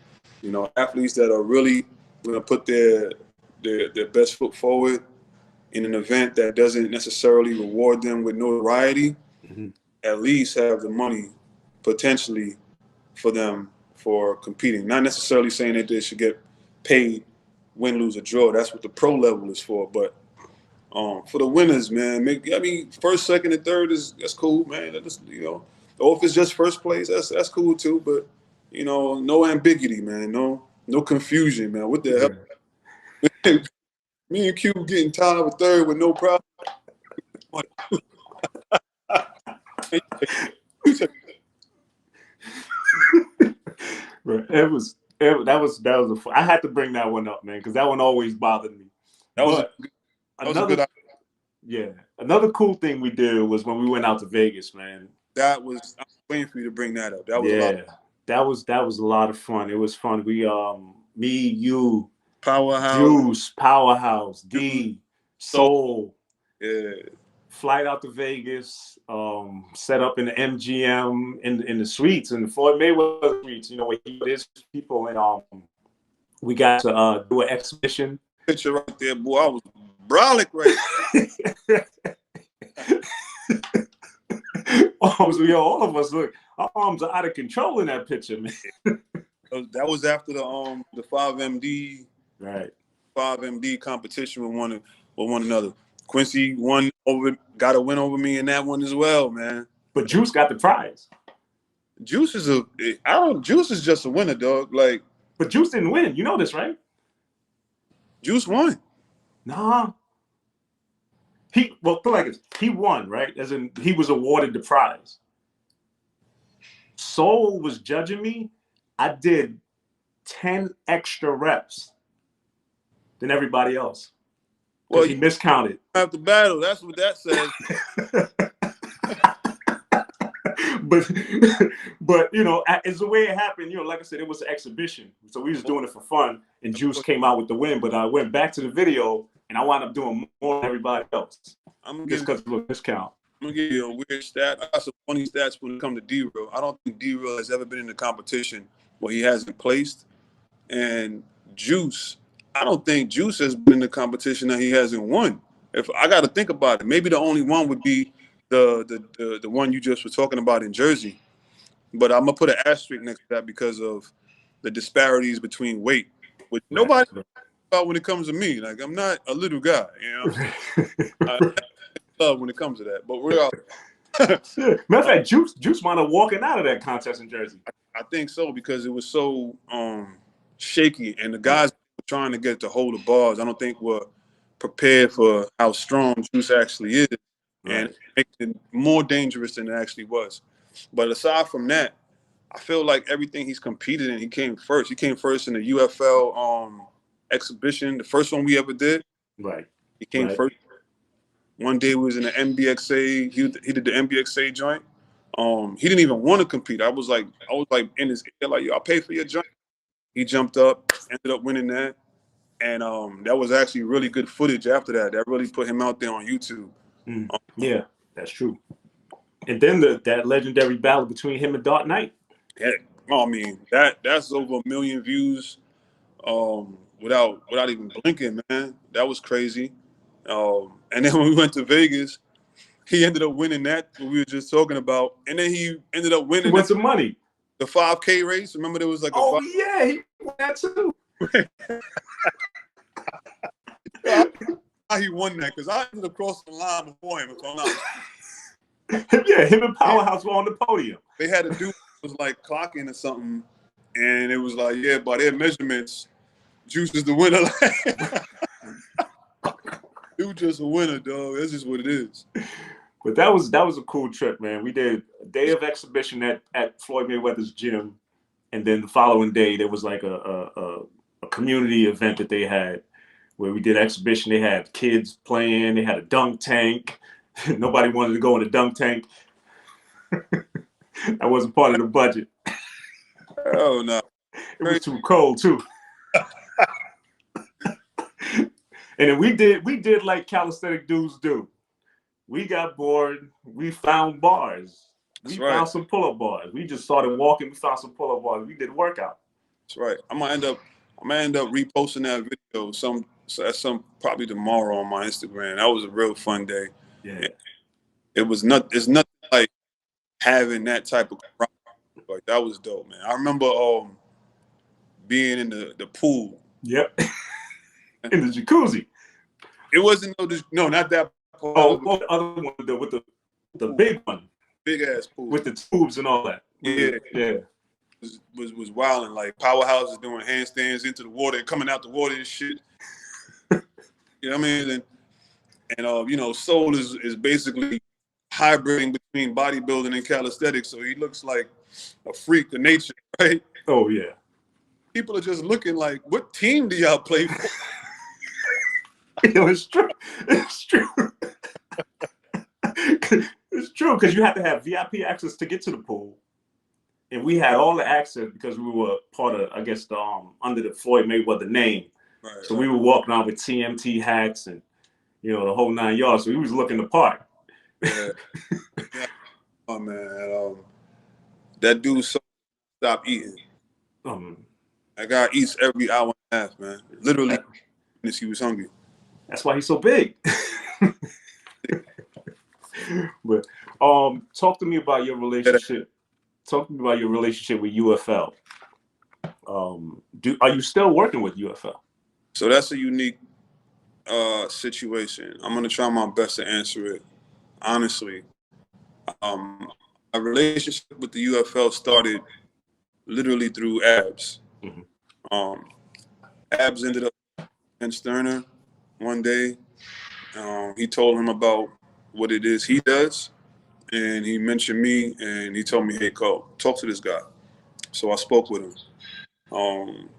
Athletes that are really going to put their best foot forward in an event that doesn't necessarily reward them with notoriety, at least have the money potentially for them for competing. Not necessarily saying that they should get paid win, lose, or draw. That's what the pro level is for. But for the winners, man, first, second, and third that's cool, man. Or if it's just first place, that's cool too. But no ambiguity, man. No confusion, man. What the hell? Me and Q getting tied with third with no problem. That was I had to bring that one up, man, because that one always bothered me. That was a good idea. Yeah, another cool thing we did was when we went out to Vegas, man. I was waiting for you to bring that up. That was a lot. That was a lot of fun. It was fun. We me, you, Powerhouse, D, Soul. Yeah. Flight out to Vegas, set up in the MGM in the suites, in the Floyd Mayweather suites, where he put his people, and we got to do an exhibition. Picture right there, boy. I was brolic right there. All of us, look, our arms are out of control in that picture, man. That was after the 5MD, right? 5MD competition with one another. Quincy got a win over me in that one as well, man. But Juice got the prize. Juice is just a winner, dog. Like, but Juice didn't win. You know this, right? Juice won. Nah. He won, right? As in, he was awarded the prize. Soul was judging me. I did 10 extra reps than everybody else. Well, he miscounted. After battle, that's what that says. but it's the way it happened. Like I said, it was an exhibition, so we was doing it for fun. And Juice came out with the win, but I went back to the video and I wound up doing more than everybody else. Just because of a discount. I'm gonna give you a weird stat. I got some funny stats when it comes to D-Real. I don't think D-Real has ever been in a competition where he hasn't placed. And Juice, I don't think Juice has been in a competition that he hasn't won. If I got to think about it, maybe the only one would be the one you just were talking about in Jersey. But I'm gonna put an asterisk next to that because of the disparities between weight, which nobody about when it comes to me. Like, I'm not a little guy, I love when it comes to that. But we're all matter of fact, Juice wound up walking out of that contest in Jersey. I think so, because it was so shaky, and the guys trying to get to hold the bars, I don't think were prepared for how strong Juice actually is, and it makes it more dangerous than it actually was. But aside from that, I feel like everything he's competed in, he came first. He came first in the UFL exhibition, the first one we ever did. Right. He came first. One day we was in the MBXA. He did the MBXA joint. He didn't even want to compete. I was like in his ear, like, yo, I'll pay for your joint. He jumped up, ended up winning that. And that was actually really good footage after that. That really put him out there on YouTube. Yeah, that's true. And then that legendary battle between him and Dark Knight. Yeah, I mean, that's over 1 million views without even blinking, man. That was crazy. And then when we went to Vegas, he ended up winning that, what we were just talking about. And then he ended up winning with some money. The 5K race. Remember, there was like yeah, he won that too. He won that because I ended up crossing the line before him. Yeah, him and Powerhouse were on the podium. They had a dude who was like clocking or something, and it was like, yeah, by their measurements, Juice is the winner. Dude, just a winner, dog. That's just what it is. But that was a cool trip, man. We did a day of exhibition at Floyd Mayweather's gym, and then the following day there was like a community event that they had where we did exhibition. They had kids playing. They had a dunk tank. Nobody wanted to go in the dunk tank. That wasn't part of the budget. Oh no, it was too cold too. And then we did like calisthenic dudes do. We got bored. We found bars. We found some pull-up bars. We just started walking. We found some pull-up bars. We did a workout. That's right. I'm gonna end up reposting that video probably tomorrow on my Instagram. That was a real fun day. Yeah. It's nothing like having that type of crowd. Like that was dope, man. I remember being in the pool. Yep. In the jacuzzi. It wasn't not that pool. Oh, the other one with the big one. Big ass pool. With the tubes and all that. Yeah. Was wilding. Like Powerhouse is doing handstands into the water and coming out the water and shit. You know what I mean? And Soul is basically hybriding between bodybuilding and calisthenics, so he looks like a freak of nature, right? Oh yeah. People are just looking like, what team do y'all play for? It's true. It's true. It's true because you have to have VIP access to get to the pool, and we had all the access because we were part of, I guess, under the Floyd Mayweather name. Right, so we were walking around with TMT hats and the whole 9 yards. So we was looking the part. Yeah. Oh man, that dude stopped eating. That guy eats every hour and a half, man. Literally, since he was hungry. That's why he's so big. But talk to me about your relationship. Talk to me about your relationship with UFL. Are you still working with UFL? So that's a unique situation. I'm gonna try my best to answer it honestly. A relationship with the UFL started literally through Abs. Mm-hmm. Abs ended up in Sterner one day. He told him about what it is he does, and he mentioned me, and he told me, hey, Cole, talk to this guy. So I spoke with him.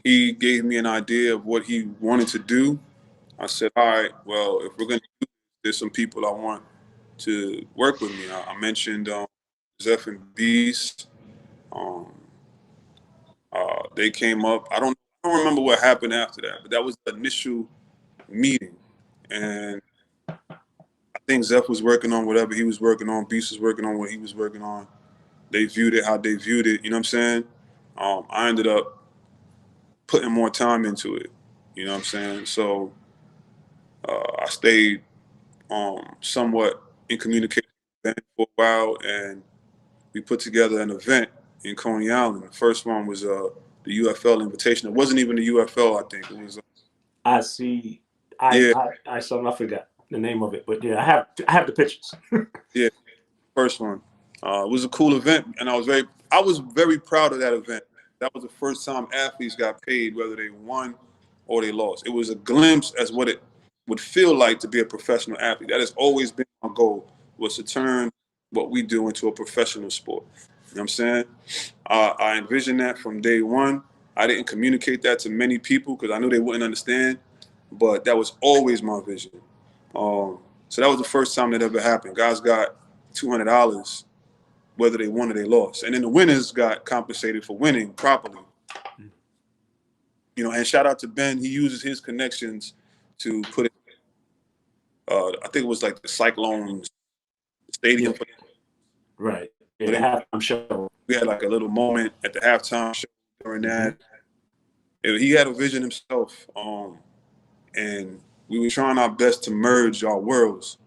He gave me an idea of what he wanted to do. I said, all right, well, if we're going to do this, there's some people I want to work with me. I mentioned Zeph and Beast. They came up. I don't remember what happened after that, but that was the initial meeting. And I think Zeph was working on whatever he was working on. Beast was working on what he was working on. They viewed it how they viewed it. You know what I'm saying? I ended up putting more time into it. You know what I'm saying? So I stayed somewhat in communication with them for a while, and we put together an event in Coney Island. The first one was the UFL invitation. It wasn't even the UFL, I think. It was. I see. I forgot the name of it, but yeah, I have the pictures. Yeah, first one. It was a cool event, and I was very proud of that event. That was the first time athletes got paid, whether they won or they lost. It was a glimpse as what it would feel like to be a professional athlete. That has always been my goal, was to turn what we do into a professional sport. You know what I'm saying? I envisioned that from day one. I didn't communicate that to many people because I knew they wouldn't understand, but that was always my vision. So that was the first time that ever happened. Guys got $200 whether they won or they lost. And then the winners got compensated for winning properly. And shout out to Ben. He uses his connections to put it, I think it was like the Cyclones Stadium. Yeah. Right. Yeah, the halftime show. We had like a little moment at the halftime show during that. He had a vision himself. And we were trying our best to merge our worlds.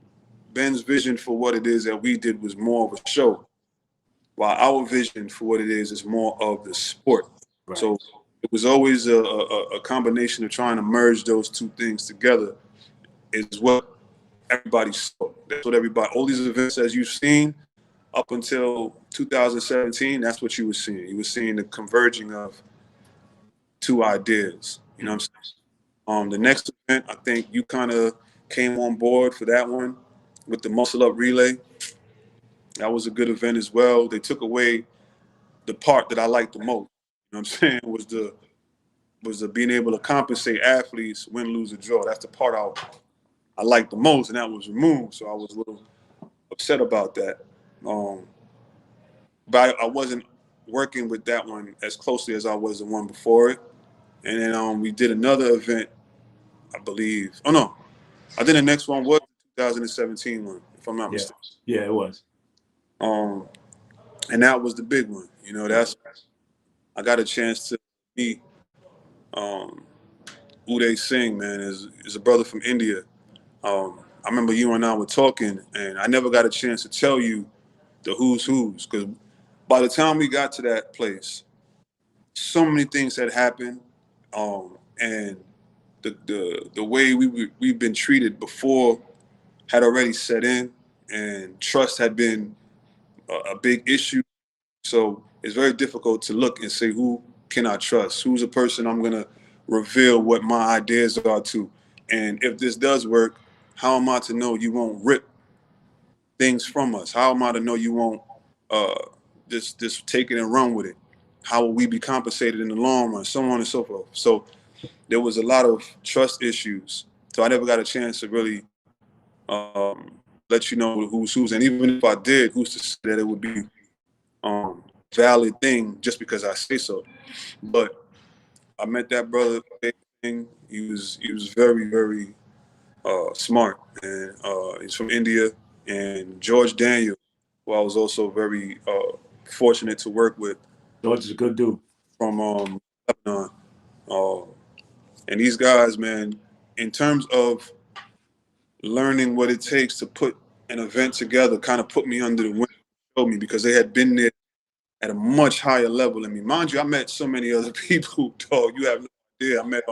Ben's vision for what it is that we did was more of a show, while our vision for what it is more of the sport. Right. So it was always a combination of trying to merge those two things together is what everybody saw. That's what everybody, all these events as you've seen up until 2017, that's what you were seeing. You were seeing the converging of two ideas. You know what I'm saying? The next event, I think you kind of came on board for that one with the Muscle Up Relay. That was a good event as well. They took away the part that I liked the most. You know what I'm saying? Was the being able to compensate athletes, win, lose, or draw. That's the part I liked the most, and that was removed. So I was a little upset about that. But I wasn't working with that one as closely as I was the one before it. And then we did another event, I believe. Oh no, I think the next one was the 2017 one, if I'm not Yeah. mistaken. Yeah, it was. And that was the big one. You know, I got a chance to meet Uday Singh, man, is a brother from India. I remember you and I were talking, and I never got a chance to tell you the who's because by the time we got to that place, so many things had happened, and the way we've been treated before had already set in, and trust had been a big issue. So it's very difficult to look and say, who can I trust? Who's a person I'm gonna reveal what my ideas are to? And if this does work, how am I to know you won't rip things from us? How am I to know you won't uh, just take it and run with it? How will we be compensated in the long run? So on and so forth. So there was a lot of trust issues. So I never got a chance to really let you know who's. And even if I did, who's to say that it would be valid thing just because I say so? But I met that brother. He was very, very smart, and he's from India. And George Daniel, who I was also very fortunate to work with George is a good dude. from Lebanon. Uh, and these guys, man, in terms of learning what it takes to put an event together, kind of put me under the wing, showed me, because they had been there at a much higher level than me. Mind you, I met so many other people, dog. You have no idea. I met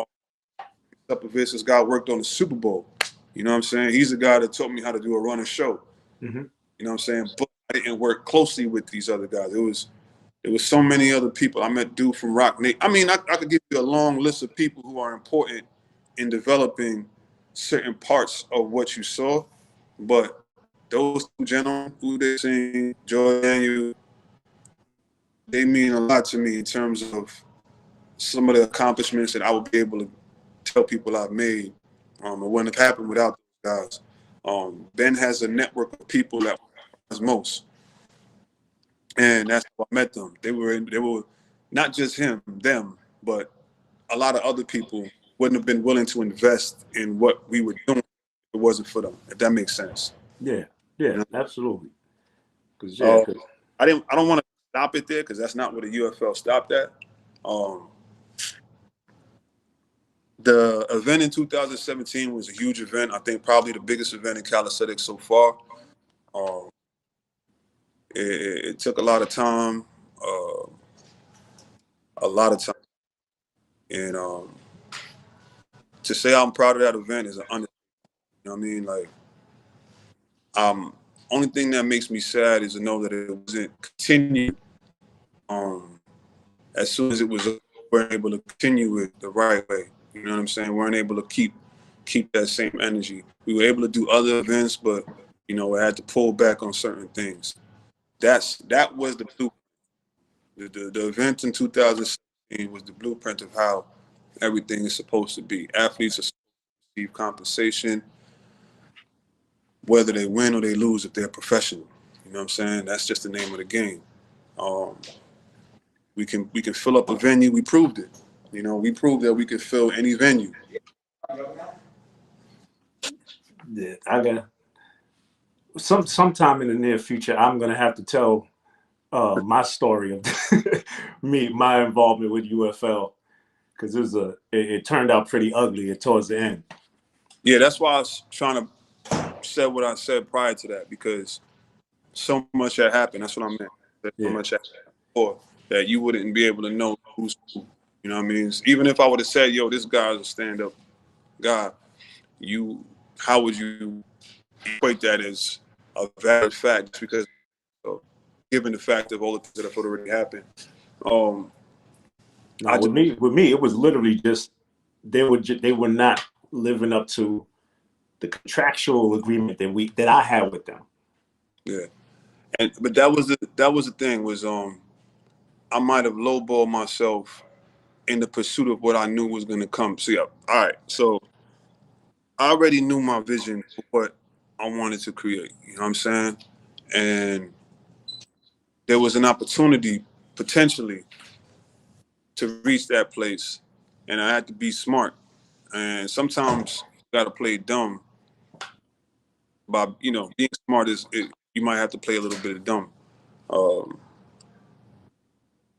this guy worked on the Super Bowl. You know what I'm saying? He's the guy that taught me how to do a running show. Mm-hmm. You know what I'm saying? But I didn't work closely with these other guys. There was so many other people. I met dude from Rock Nation. I mean, I could give you a long list of people who are important in developing certain parts of what you saw. But those two gentlemen, who they sing, Joy Daniel, they mean a lot to me in terms of some of the accomplishments that I would be able to tell people I've made. It wouldn't have happened without those guys. Ben has a network of people that was most. And that's how I met them. They were not just them, but a lot of other people wouldn't have been willing to invest in what we were doing if it wasn't for them. If that makes sense. Yeah, You know? absolutely. Cause I don't want to stop it there, because that's not where the UFL stopped at. The event in 2017 was a huge event. I think probably the biggest event in calisthenics so far. It took a lot of time, and to say I'm proud of that event is an understatement. You know what I mean? Like, only thing that makes me sad is to know that it wasn't continued. As soon as it was, we weren't able to continue it the right way. You know what I'm saying? We weren't able to keep that same energy. We were able to do other events, but we had to pull back on certain things. That was the blueprint. The event in 2016 was the blueprint of how everything is supposed to be. Athletes are supposed to receive compensation, whether they win or they lose if they're professional. You know what I'm saying? That's just the name of the game. We can fill up a venue. We proved it. We proved that we could fill any venue. yeah, I got sometime in the near future, I'm gonna have to tell my story of my involvement with UFL, because it turned out pretty ugly towards the end. Yeah, that's why I was trying to say what I said prior to that, because so much had happened. That's what I meant. So much had happened before that you wouldn't be able to know who's who. You know what I mean? Even if I would have said, "Yo, this guy's a stand-up guy," how would you equate that as a valid fact just because, given the fact of all the things that have already happened. No, with me, it was literally just they were not living up to the contractual agreement that I had with them. Yeah, but that was the thing was I might have lowballed myself in the pursuit of what I knew was going to come. See, all right, so I already knew my vision for what I wanted to create. You know what I'm saying? And there was an opportunity potentially to reach that place, and I had to be smart. And sometimes you got to play dumb. By being smart you might have to play a little bit of dumb. Um,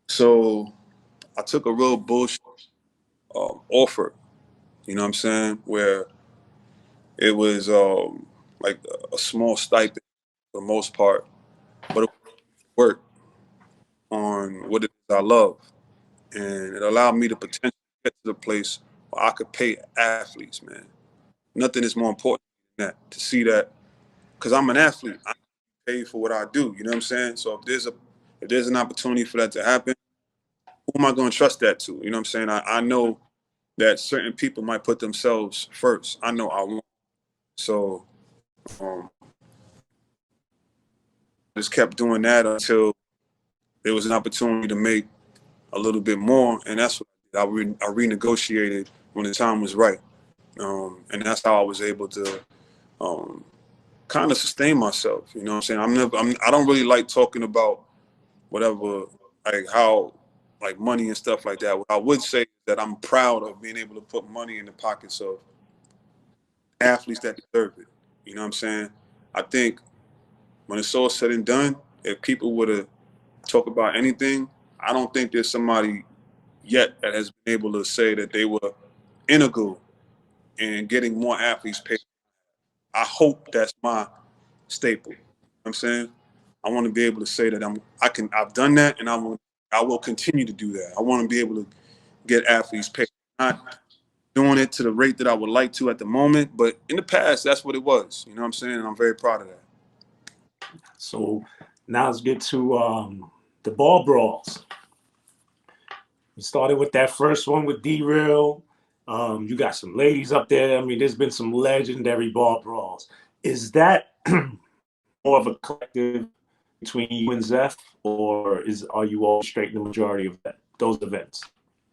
so I took a real bullshit offer. You know what I'm saying? Where it was like a small stipend for the most part, but it worked on what it is I love, and it allowed me to potentially get to the place where I could pay athletes. Man, nothing is more important than that. To see that, because I'm an athlete, I pay for what I do. You know what I'm saying? So if there's an opportunity for that to happen, who am I going to trust that to? You know what I'm saying? I know that certain people might put themselves first. I know I won't. So um, just kept doing that until there was an opportunity to make a little bit more, and that's what I renegotiated when the time was right, and that's how I was able to kind of sustain myself. You know what I'm saying? I don't really like talking about whatever, like how, like money and stuff like that. What I would say is that I'm proud of being able to put money in the pockets of athletes that deserve it. You know what I'm saying? I think when it's all said and done, if people were to talk about anything, I don't think there's somebody yet that has been able to say that they were integral in getting more athletes paid. I hope that's my staple. You know what I'm saying? I want to be able to say that I've done that, and I will continue to do that. I want to be able to get athletes paid. Not doing it to the rate that I would like to at the moment, but in the past, that's what it was. You know what I'm saying? And I'm very proud of that. So now let's get to the ball brawls. We started with that first one with D-Real. You got some ladies up there. I mean, there's been some legendary ball brawls. Is that more of a collective between you and Zeph, or are you all straight in the majority of those events?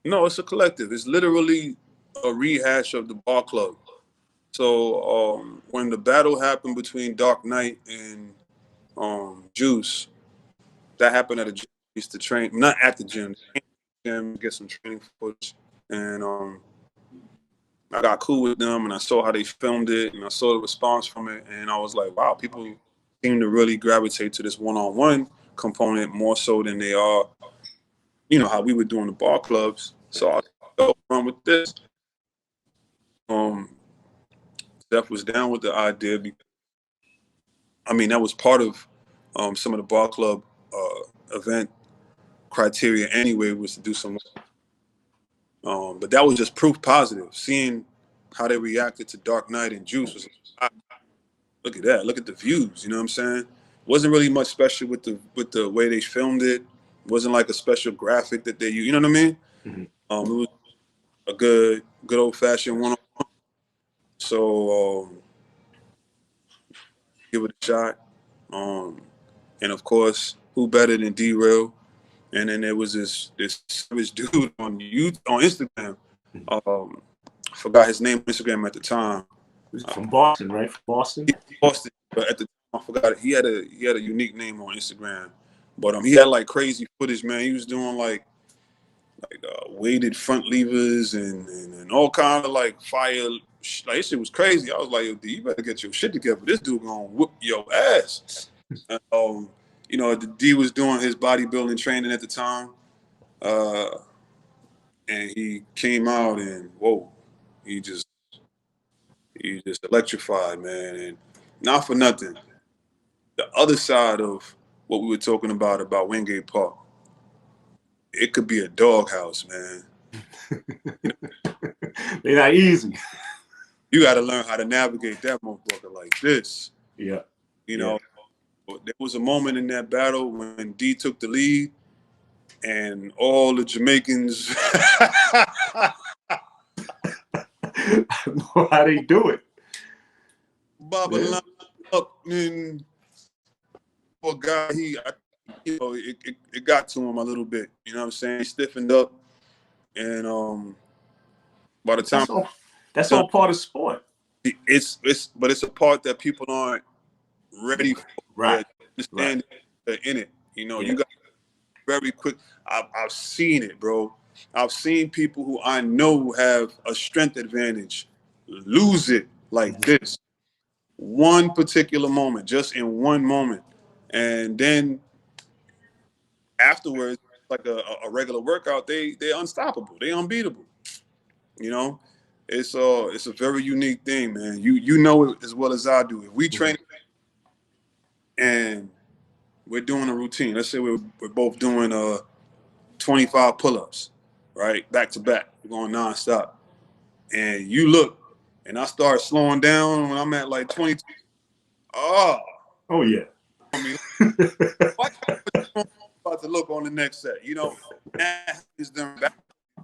No, it's a collective. It's literally a rehash of the ball club. So when the battle happened between Dark Knight and Juice, that happened at a gym. I used to train, not at the gym, get some training footage, and I got cool with them, and I saw how they filmed it, and I saw the response from it, and I was like, wow, people seem to really gravitate to this one-on-one component more so than they are, how we were doing the ball clubs. So I felt run with this. Steph was down with the idea because, that was part of some of the ball club event criteria anyway, was to do some. But that was just proof positive. Seeing how they reacted to Dark Knight and Juice was like, look at that. Look at the views. You know what I'm saying? Wasn't really much special with the way they filmed it. Wasn't like a special graphic that they used. You know what I mean? Mm-hmm. It was a good old fashioned one-on-one. So give it a shot. And of course, who better than D-Real? And then there was this savage dude on Instagram. I forgot his name on Instagram at the time. From Boston, right? From Boston. Boston, but at the time I forgot it. He had a unique name on Instagram, but he had like crazy footage, man. He was doing like weighted front levers and all kind of like fire. Like this shit was crazy. I was like, yo, D, you better get your shit together. This dude gonna whoop your ass. And, the D was doing his bodybuilding training at the time, and he came out and whoa, he just electrified, man. And not for nothing, the other side of what we were talking about Wingate Park, it could be a doghouse, man. They're not easy. You got to learn how to navigate that motherfucker like this. Yeah. You Yeah. know, there was a moment in that battle when D took the lead, and all the Jamaicans. I know how they do it. Baba Yeah. up and poor guy, it got to him a little bit. You know what I'm saying? He stiffened up, and by the But time that's done, all part of sport. but it's a part that people aren't ready for. Right. Yet. Right. Understand they're in it. You know, Yeah. you got very quick. I've seen it, bro. I've seen people who I know have a strength advantage lose it like Mhm. this. One particular moment, just in one moment. And then afterwards, like a regular workout, they're unstoppable. They're unbeatable. You know? It's a very unique thing, man. You know it as well as I do. If we train and we're doing a routine, let's say we're both doing 25 pull-ups, right? Back to back. We're going nonstop. And you look and I start slowing down when I'm at like 22. Oh, Oh yeah. I mean, why about to look on the next set? You know, that is them back.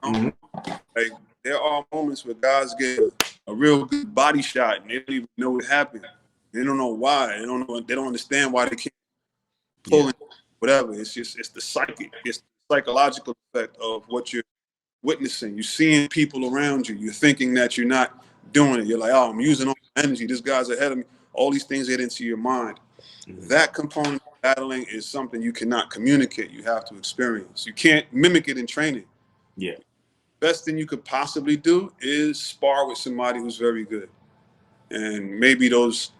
You know? Mhm. Like there are moments where guys get a real good body shot and they don't even know what happened. They don't know why. They don't know. They don't understand why they can't pull Yeah. it. Whatever. It's the psychic. It's the psychological effect of what you're witnessing. You're seeing people around you. You're thinking that you're not doing it. You're like, oh, I'm using all my energy. This guy's ahead of me. All these things get into your mind. Mhm. That component of battling is something you cannot communicate. You have to experience. You can't mimic it in training. Yeah. Best thing you could possibly do is spar with somebody who's very good, and maybe those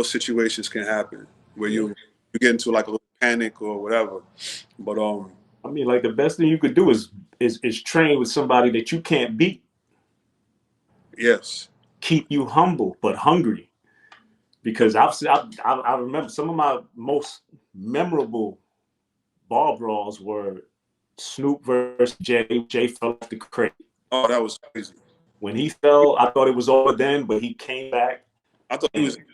situations can happen where Yeah. you get into like a little panic or whatever. But I mean, like the best thing you could do is train with somebody that you can't beat. yes, Keep you humble but hungry. Because I remember some of my most memorable ball brawls were Snoop versus Jay. Jay fell off the crate. oh that was crazy. When he fell, I thought it was over then, but he came back. I thought he was. And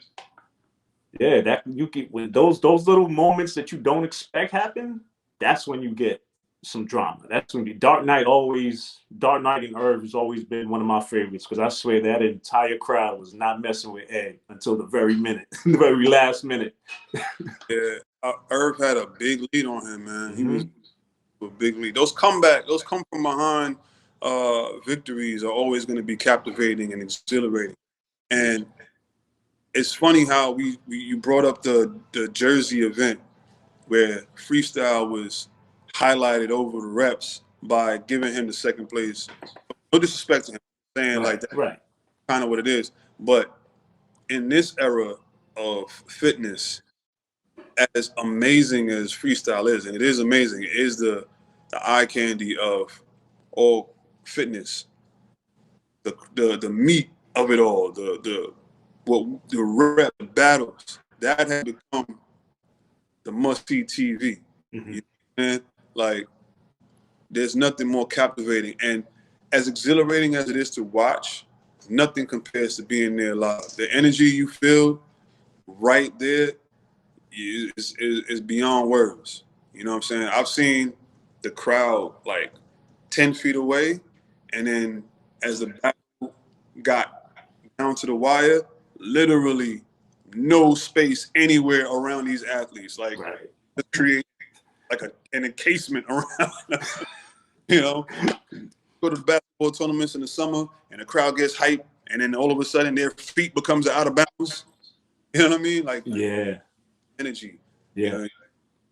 yeah, that you can when those little moments that you don't expect happen, that's when you get some drama. That's when Dark Knight and Irv has always been one of my favorites because I swear that entire crowd was not messing with Ed until the very minute, the very last minute. Yeah, Irv had a big lead on him, man. He was Hmm. a big lead. Those come from behind victories are always going to be captivating and exhilarating. And it's funny how you brought up the Jersey event where freestyle was highlighted over the reps by giving him the second place. No disrespect to him, saying Right, like that's right. kind of what it is. But in this era of fitness, as amazing as freestyle is, and it is amazing, it is the eye candy of all fitness, the meat of it all, the rep battles that have become the must see TV. Hmm. You know, man? Like there's nothing more captivating and as exhilarating as it is to watch. Nothing compares to being there live. The energy you feel right there is beyond words. You know what I'm saying? I've seen the crowd like 10 feet away, and then as the battle got down to the wire, literally no space anywhere around these athletes. Like Right. to create like an encasement around them, you know? Go to the basketball tournaments in the summer and the crowd gets hyped and then all of a sudden their feet becomes out of bounds. You know what I mean? Like Yeah. energy. You Yeah. know,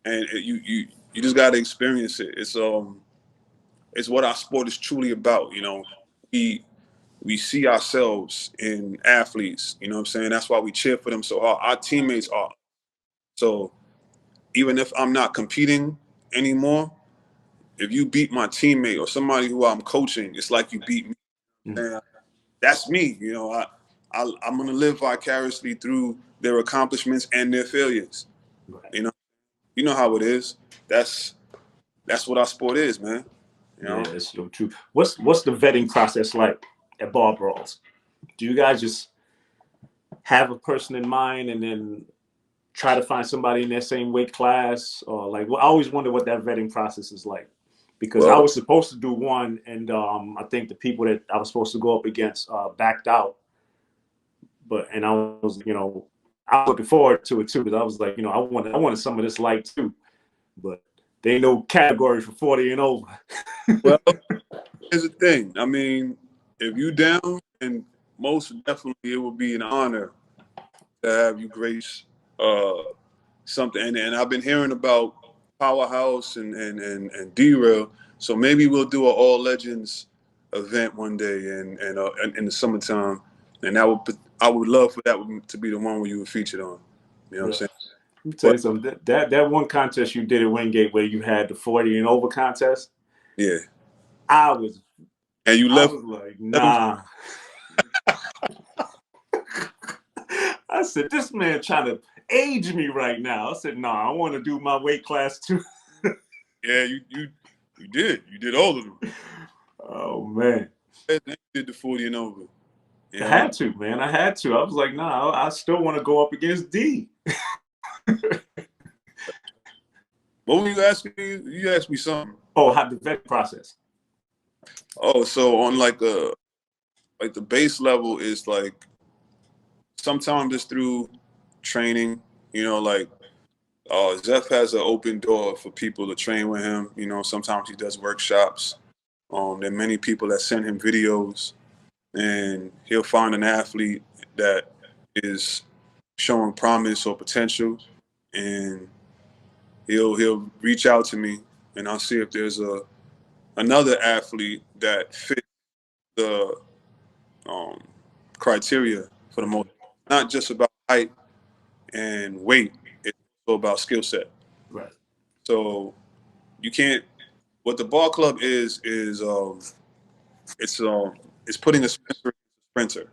and you just got to experience it. It's what our sport is truly about. You know, we see ourselves in athletes. You know what I'm saying? That's why we cheer for them so hard. Our teammates are. So even if I'm not competing anymore, if you beat my teammate or somebody who I'm coaching, it's like you beat me. Mhm. And that's me. You know, I'm gonna live vicariously through their accomplishments and their failures. Right. You know how it is. That's what our sport is, man. You Yeah, know, it's so true. What's the vetting process like at ball brawls? Do you guys just have a person in mind and then try to find somebody in that same weight class, or like, well, I always wonder what that vetting process is like, because I Well, was supposed to do one, and I think the people that I was supposed to go up against backed out. But and I was, I was looking forward to it too, because I was like, I wanted some of this light too, but they ain't no category for 40 and over. well, here's the thing. I mean, if you down, and most definitely it would be an honor to have you grace something. And I've been hearing about Powerhouse and D-Rail. So maybe we'll do an All Legends event one day and in the summertime. And I would love for that to be the one where you were featured on. You know what I'm Yeah. saying? Let me tell you But something. That one contest you did at Wingate where you had the 40 and over contest, yeah. I was And you I left was like, them. nah. I said, this man trying to age me right now. I said, nah, I want to do my weight class too. Yeah, you did. You did all of them. Oh man. And you did the 40 and over. You I know? had to, man. I had to. I was like, nah, I still want to go up against D. What were you asking me? You asked me something. Oh, how the vet process. Oh, so on like the base level is like sometimes it's through training, like Zeph has an open door for people to train with him. Sometimes he does workshops. There are many people that send him videos, and he'll find an athlete that is showing promise or potential, and he'll reach out to me, and I'll see if there's another athlete that fits the um, criteria for the most. Not just about height and weight; it's also about skill set. Right. So you can't. What the ball club is it's putting a sprinter against a sprinter.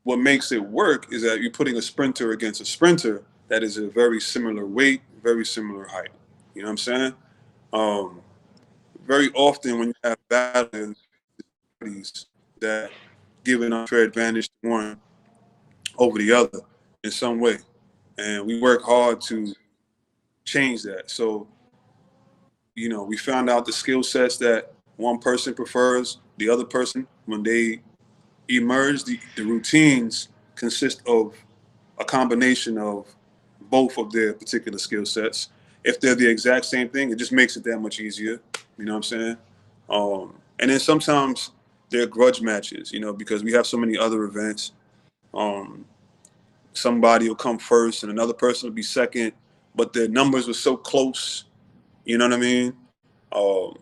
What makes it work is that you're putting a sprinter against a sprinter that is a very similar weight, very similar height. You know what I'm saying? Um, Very often when you have battles that give an unfair advantage to one over the other in some way, and we work hard to change that. So we found out the skill sets that one person prefers, the other person when they emerge, the routines consist of a combination of both of their particular skill sets. If they're the exact same thing, it just makes it that much easier. You know what I'm saying? And then sometimes they're grudge matches, because we have so many other events. Um, Somebody will come first and another person will be second, but their numbers were so close. You know what I mean? Um,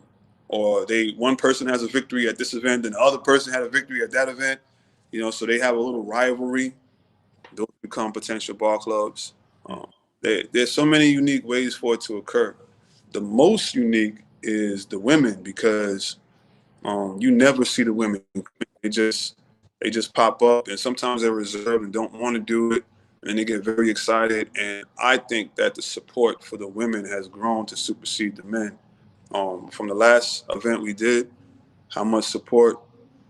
or one person has a victory at this event and the other person had a victory at that event. So they have a little rivalry. Those become potential ball clubs. There's so many unique ways for it to occur. The most unique is the women because you never see the women. They just pop up, and sometimes they're reserved and don't want to do it, and they get very excited. And I think that the support for the women has grown to supersede the men. From the last event we did, how much support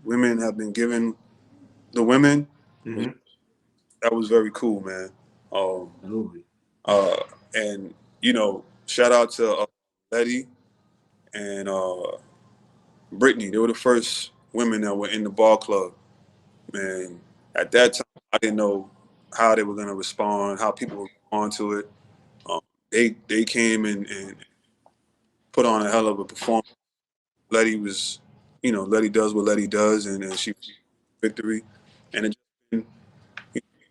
women have been giving the women, Mm-hmm. that was very cool, man. Um, Absolutely. uh, and shout out to Letty and Brittany. They were the first women that were in the ball club. And at that time, I didn't know how they were going to respond, how people would respond to it. Um, they came and put on a hell of a performance. Letty was, Letty does what Letty does, and she victory. And it's been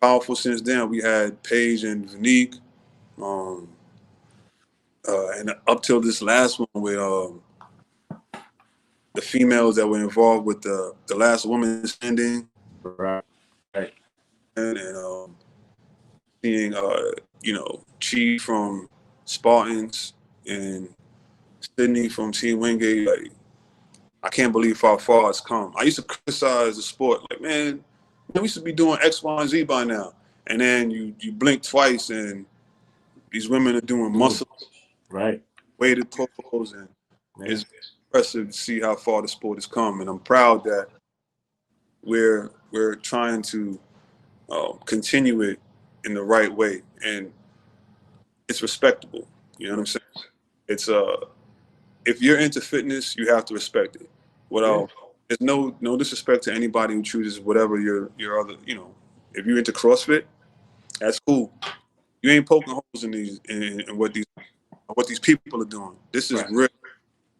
powerful since then. We had Paige and Vanique, um, and up till this last one with the females that were involved with the last woman standing, Right. Right. and seeing Chi from Spartans and Sydney from Team Wingate. Like, I can't believe how far it's come. I used to criticize the sport, like, man, we should be doing X, Y, and Z by now. And then you blink twice, and these women are doing muscle Right. weighted pulls, and Man. it's impressive to see how far the sport has come. And I'm proud that we're trying to continue it in the right way, and it's respectable. You know what I'm saying? It's if you're into fitness, you have to respect it. Yeah. Without there's no disrespect to anybody who chooses whatever your other, you know. If you're into CrossFit, that's cool. You ain't poking holes in these in what these people are doing. This is Right. real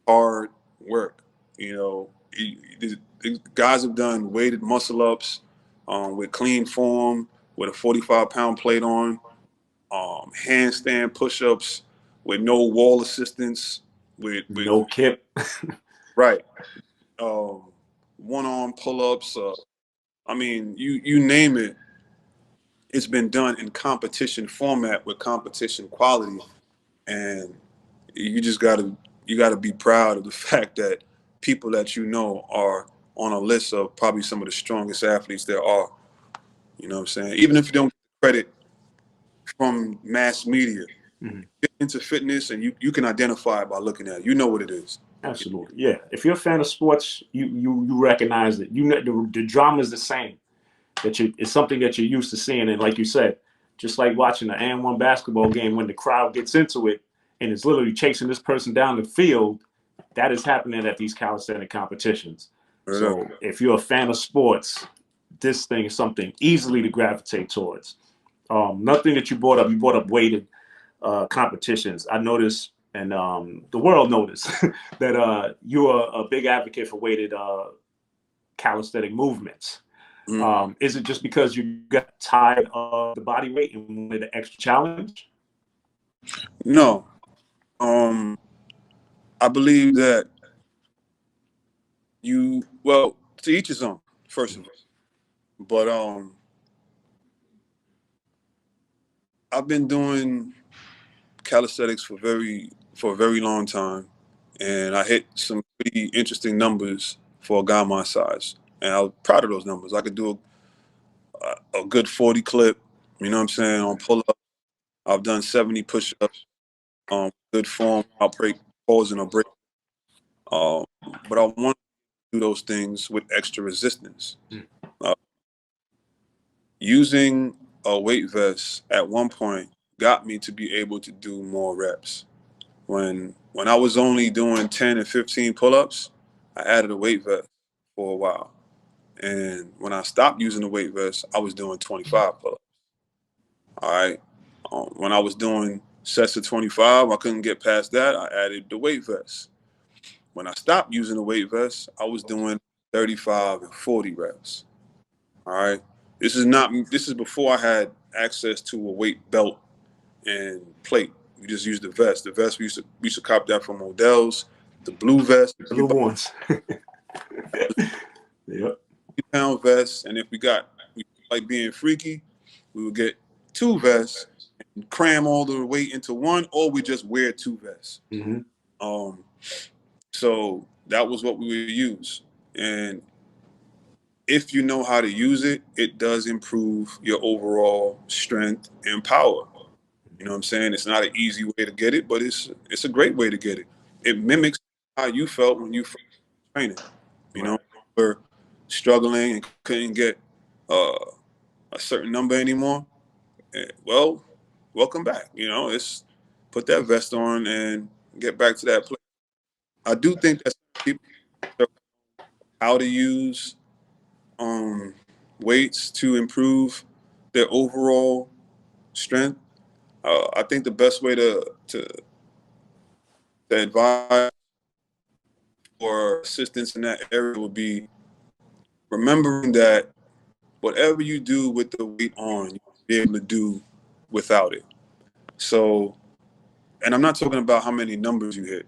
hard work. You know, the guys have done weighted muscle ups with clean form, with a 45-pound plate on, handstand push-ups with no wall assistance, with No kip. right, um, one-arm pull-ups. I mean, you name it. It's been done in competition format with competition quality, and you just gotta be proud of the fact that people that you know are on a list of probably some of the strongest athletes there are. You know what I'm saying? Even if you don't get credit from mass media, Mhm. get into fitness and you can identify it by looking at it. You know what it is. Absolutely. Yeah. If you're a fan of sports, you recognize it. You know the drama is the same. It's something that you're used to seeing, and like you said, just like watching an and one basketball game, when the crowd gets into it and is literally chasing this person down the field, that is happening at these calisthenic competitions. Right up. So if you're a fan of sports, this thing is something easily to gravitate towards. Nothing that you brought up weighted competitions. I noticed, and the world noticed that you are a big advocate for weighted calisthenic movements. Mhm. Is it just because you got tired of the body weight and wanted an extra challenge? No, I believe that well, to each his own, first of all. But I've been doing calisthenics for a very long time, and I hit some pretty interesting numbers for a guy my size, and I was proud of those numbers. I could do a good 40 clip, you know what I'm saying, on pull up. I've done 70 push ups, good form, I'll break pause and a break. Um, but I want to do those things with extra resistance. Mm. Uh, Using a weight vest at one point got me to be able to do more reps. When I was only doing 10 and 15 pull-ups, I added a weight vest for a while. And when I stopped using the weight vest, I was doing 25 pull-ups. All right. When I was doing sets of 25, I couldn't get past that. I added the weight vest. When I stopped using the weight vest, I was doing 35 and 40 reps. All right. This is before I had access to a weight belt and plate. We just used the vest. The vest we used to cop that from Odell's. The blue vest, The blue ones. Yep. 50-pound vest, and if we like being freaky, we would get two vests and cram all the weight into one, or we just wear two vests. Mm-hmm. Um, so that was what we would use, and if you know how to use it, it does improve your overall strength and power. You know what I'm saying? It's not an easy way to get it, but it's a great way to get it. It mimics how you felt when you first training. You know, Right. you were struggling and couldn't get uh, a certain number anymore. Well, welcome back. You know, it's put that vest on and get back to that place. I do think that people know how to use um, weights to improve their overall strength. I think the best way to advise or assistance in that area would be remembering that whatever you do with the weight on, you'll be able to do without it. So, and I'm not talking about how many numbers you hit.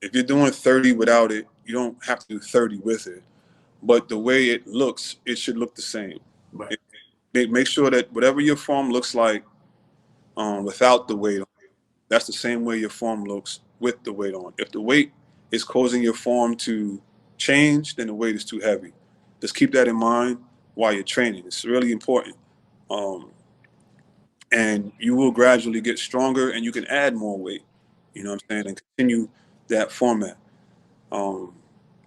If you're doing 30 without it, you don't have to do 30 with it. But the way it looks, it should look the same. Right. Make sure that whatever your form looks like without the weight on, that's the same way your form looks with the weight on. If the weight is causing your form to change, then the weight is too heavy. Just keep that in mind while you're training. It's really important. Um, and you will gradually get stronger and you can add more weight, you know what I'm saying, and continue that format um,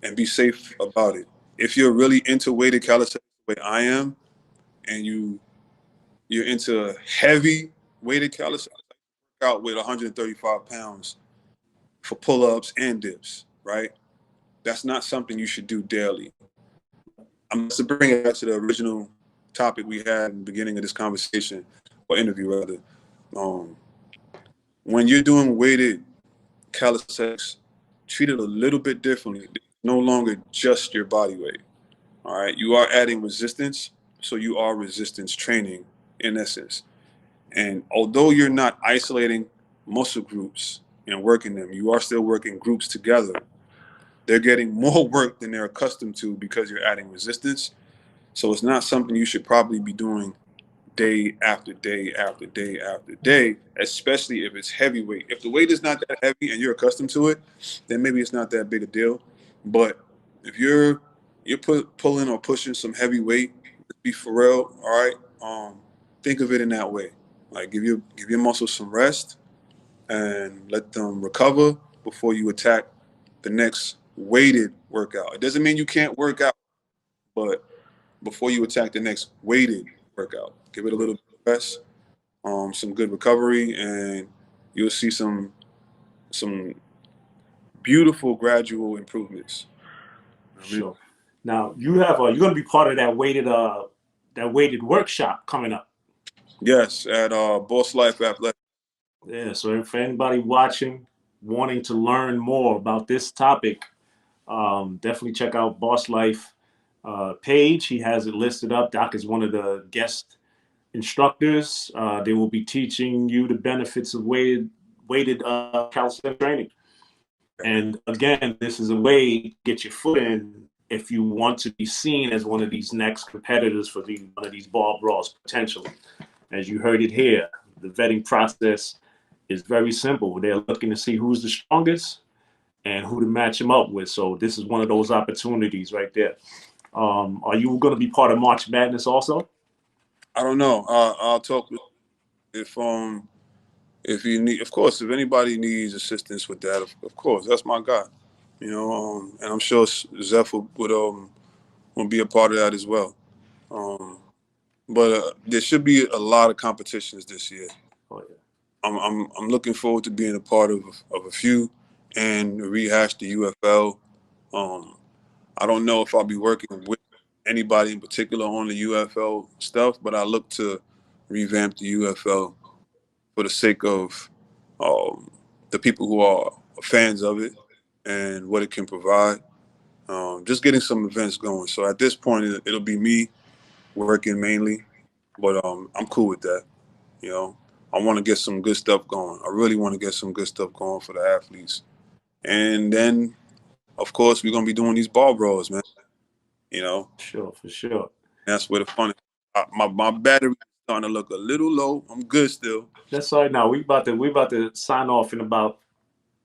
and be safe about it. If you're really into weighted calisthenics the way I am, and you're into heavy weighted calisthenics, out with 135 pounds for pull-ups and dips, right? That's not something you should do daily. I'm just to bring it back to the original topic we had in the beginning of this conversation, or interview rather. Um, when you're doing weighted calisthenics, treat it a little bit differently. It's no longer just your body weight. All right, you are adding resistance, so you are resistance training in essence. And although you're not isolating muscle groups and working them, you are still working groups together. They're getting more work than they're accustomed to because you're adding resistance. So it's not something you should probably be doing day after day after day after day, especially if it's heavyweight. If the weight is not that heavy and you're accustomed to it, then maybe it's not that big a deal. But if you're pulling or pushing some heavy weight, let's be for real, all right? Think of it in that way. Like give your muscles some rest and let them recover before you attack the next weighted workout. It doesn't mean you can't work out, but before you attack the next weighted workout, give it a little bit of rest, some good recovery, and you'll see some beautiful gradual improvements. I mean, Sure. Now you have you're going to be part of that weighted workshop coming up. yes, at Boss Life Athletic. Yeah. So if anybody watching wanting to learn more about this topic, definitely check out Boss Life page. He has it listed up. Doc is one of the guest instructors. They will be teaching you the benefits of weighted calisthenics training. And again, this is a way to get your foot in if you want to be seen as one of these next competitors for one of these ball brawls potentially. As you heard it here, the vetting process is very simple. They're looking to see who's the strongest and who to match them up with. So this is one of those opportunities right there. Are you going to be part of March Madness also? I don't know. I'll talk with if you need, of course, if anybody needs assistance with that, of course, that's my guy. And I'm sure Zeph will be a part of that as well. But there should be a lot of competitions this year. Oh, yeah. I'm looking forward to being a part of a few and rehash the UFL. I don't know if I'll be working with anybody in particular on the UFL stuff, but I look to revamp the UFL for the sake of the people who are fans of it and what it can provide. Just getting some events going. So at this point, it'll be me working mainly, but I'm cool with that. You know, I want to get some good stuff going. I really want to get some good stuff going for the athletes. And then, of course, we're gonna be doing these ball brawls, man. You know, Sure, for sure. that's where the fun is. My battery is starting to look a little low. I'm good still. That's all right. Now we about to sign off in about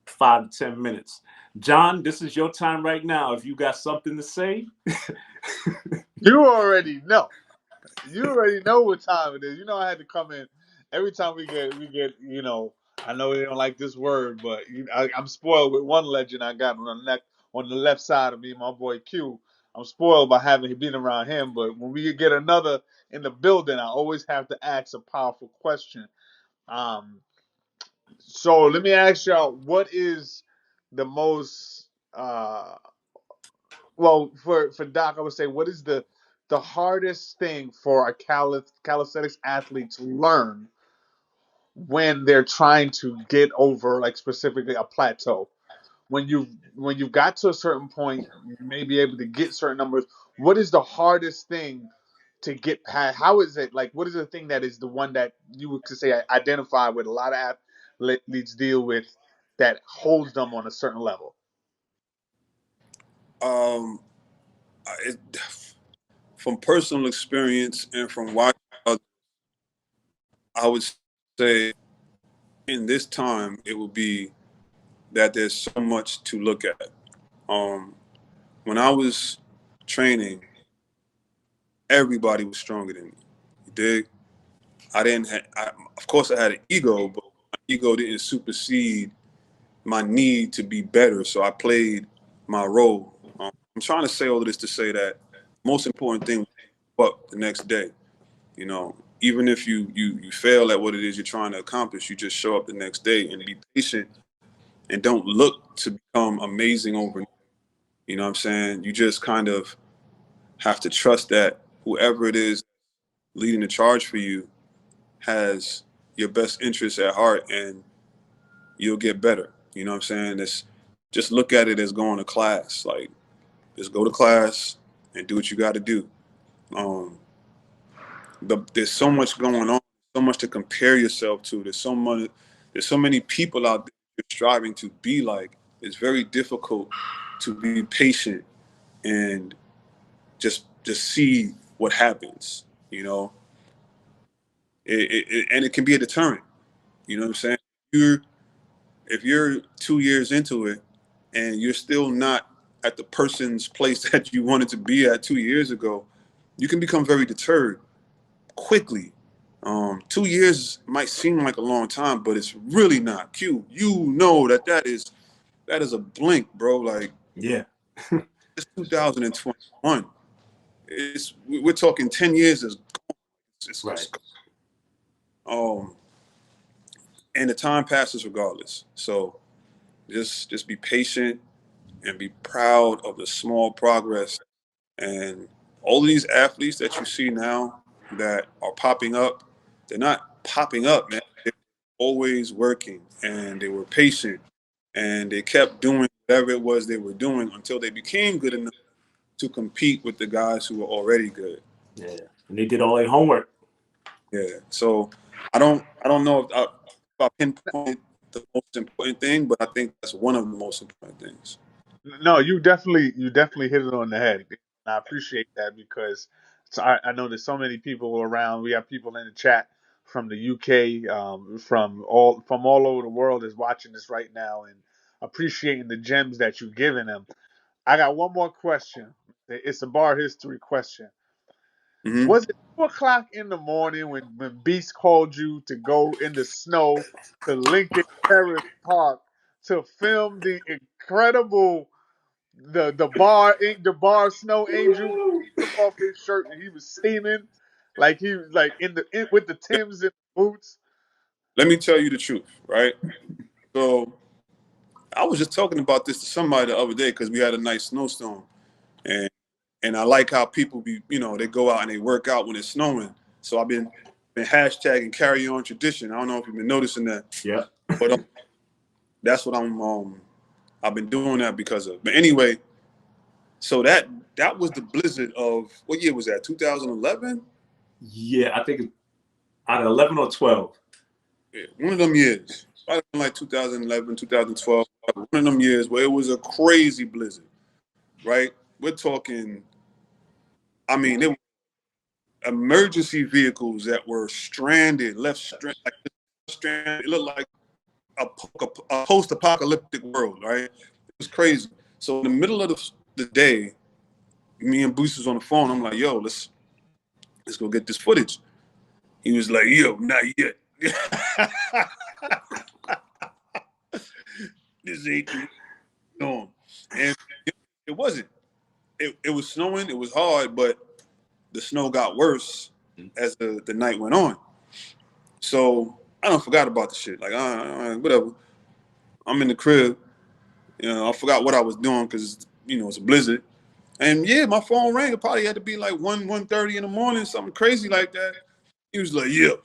5 to 10 minutes. John, this is your time right now. If you got something to say, You already know. You already know what time it is. You know I had to come in every time we get. I know they don't like this word, but I'm spoiled with one legend I got on the left side of me, my boy Q. I'm spoiled by having been around him, but when we get another in the building, I always have to ask a powerful question. Um, so let me ask y'all, what is the most well, for Doc, I would say, what is the hardest thing for a calisthenics athlete to learn when they're trying to get over, like specifically a plateau? When you've got to a certain point, you may be able to get certain numbers. What is the hardest thing to get past? How is it like? What is the thing that is the one that you would say identify with a lot of athletes deal with that holds them on a certain level? Um, it, from personal experience and from watching others, I would say in this time it would be that there's so much to look at. Um, when I was training, everybody was stronger than me. You dig? I didn't. Of course, I had an ego, but my ego didn't supersede my need to be better. So I played my role. I'm trying to say all of this to say that most important thing was up the next day. You know, even if you fail at what it is you're trying to accomplish, you just show up the next day and be patient and don't look to become amazing overnight. You know what I'm saying? You just kind of have to trust that whoever it is leading the charge for you has your best interests at heart, and you'll get better. You know what I'm saying? It's just look at it as going to class. Like, just go to class and do what you got to do. Um, there's so much going on, so much to compare yourself to. There's so many people out there you're striving to be like. It's very difficult to be patient and just see what happens. You know, and it can be a deterrent. You know what I'm saying? If you're 2 years into it and you're still not at the person's place that you wanted to be at 2 years ago, you can become very deterred quickly. 2 years might seem like a long time, but it's really not. Q, you know that is a blink, bro. Like, Yeah. it's 2021. We're talking 10 years is Right. um and the time passes regardless. So just be patient and be proud of the small progress. And all of these athletes that you see now that are popping up, they're not popping up, man. They're always working, and they were patient, and they kept doing whatever it was they were doing until they became good enough to compete with the guys who were already good. Yeah. And they did all their homework. Yeah. So I don't know if I pinpointed the most important thing, but I think that's one of the most important things. No, you definitely hit it on the head. And I appreciate that because I know there's so many people around. We have people in the chat from the UK, from all over the world is watching this right now and appreciating the gems that you're giving them. I got one more question. It's a bar history question. Hmm. Was it 2 o'clock in the morning when Beast called you to go in the snow to Lincoln Terrace Park to film the incredible the bar snow angel? He took off his shirt and he was steaming like he was like with the Timbs and boots. Let me tell you the truth, right? So I was just talking about this to somebody the other day because we had a nice snowstorm, and I like how people they go out and they work out when it's snowing. So I've been hashtagging carry on tradition. I don't know if you've been noticing that, Yeah. but that's what I've been doing that because of. But anyway, so that was the blizzard of what year was that? 2011. Yeah. I think it's out of 11 or 12. Yeah, one of them years, probably like 2011, 2012. One of them years where it was a crazy blizzard, right? We're talking. I mean, it was emergency vehicles that were stranded, like stranded. It looked like a post-apocalyptic world, right? It was crazy. So in the middle of the day, me and Boost was on the phone. I'm like, "Yo, let's go get this footage." He was like, "Yo, not yet. This ain't on." And it wasn't. It was snowing. It was hard, but the snow got worse as the night went on. So I don't forgot about the shit. Like, whatever. I'm in the crib. I forgot what I was doing because it's a blizzard. And yeah, my phone rang. It probably had to be like 1:30 in the morning, something crazy like that. He was like, "Yeah,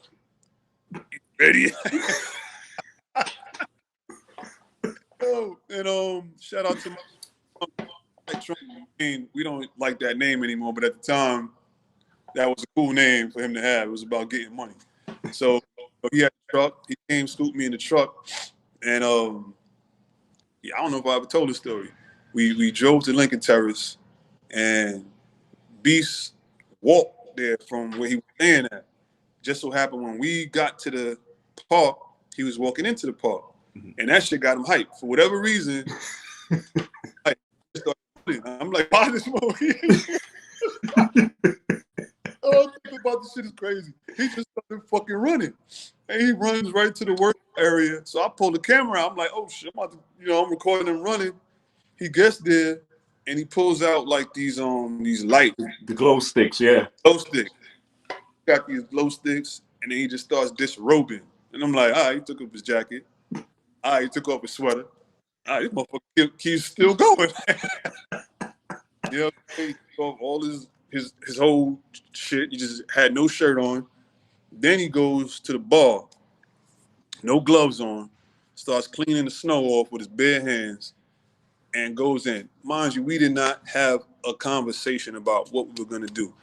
ready?" Oh, and shout out to my Trump. We don't like that name anymore, but at the time, that was a cool name for him to have. It was about getting money. So he had a truck. He came, scooped me in the truck, and yeah, I don't know if I ever told this story. We drove to Lincoln Terrace, and Beast walked there from where he was staying at. Just so happened when we got to the park, he was walking into the park, and that shit got him hyped for whatever reason. Like, I'm like, why this movie? Oh, think about this shit is crazy. He just started fucking running, and he runs right to the work area. So I pull the camera out. I'm like, oh shit, I'm about to, I'm recording him running. He gets there, and he pulls out like these lights, The glow sticks. Yeah. glow sticks. got these glow sticks, and then he just starts disrobing. And I'm like, all right, he took off his jacket. All right, he took off his sweater. All right, this motherfucker keeps still going. You know, he took off all his whole shit. He just had no shirt on. Then he goes to the bar, no gloves on, starts cleaning the snow off with his bare hands, and goes in. Mind you, we did not have a conversation about what we were gonna do.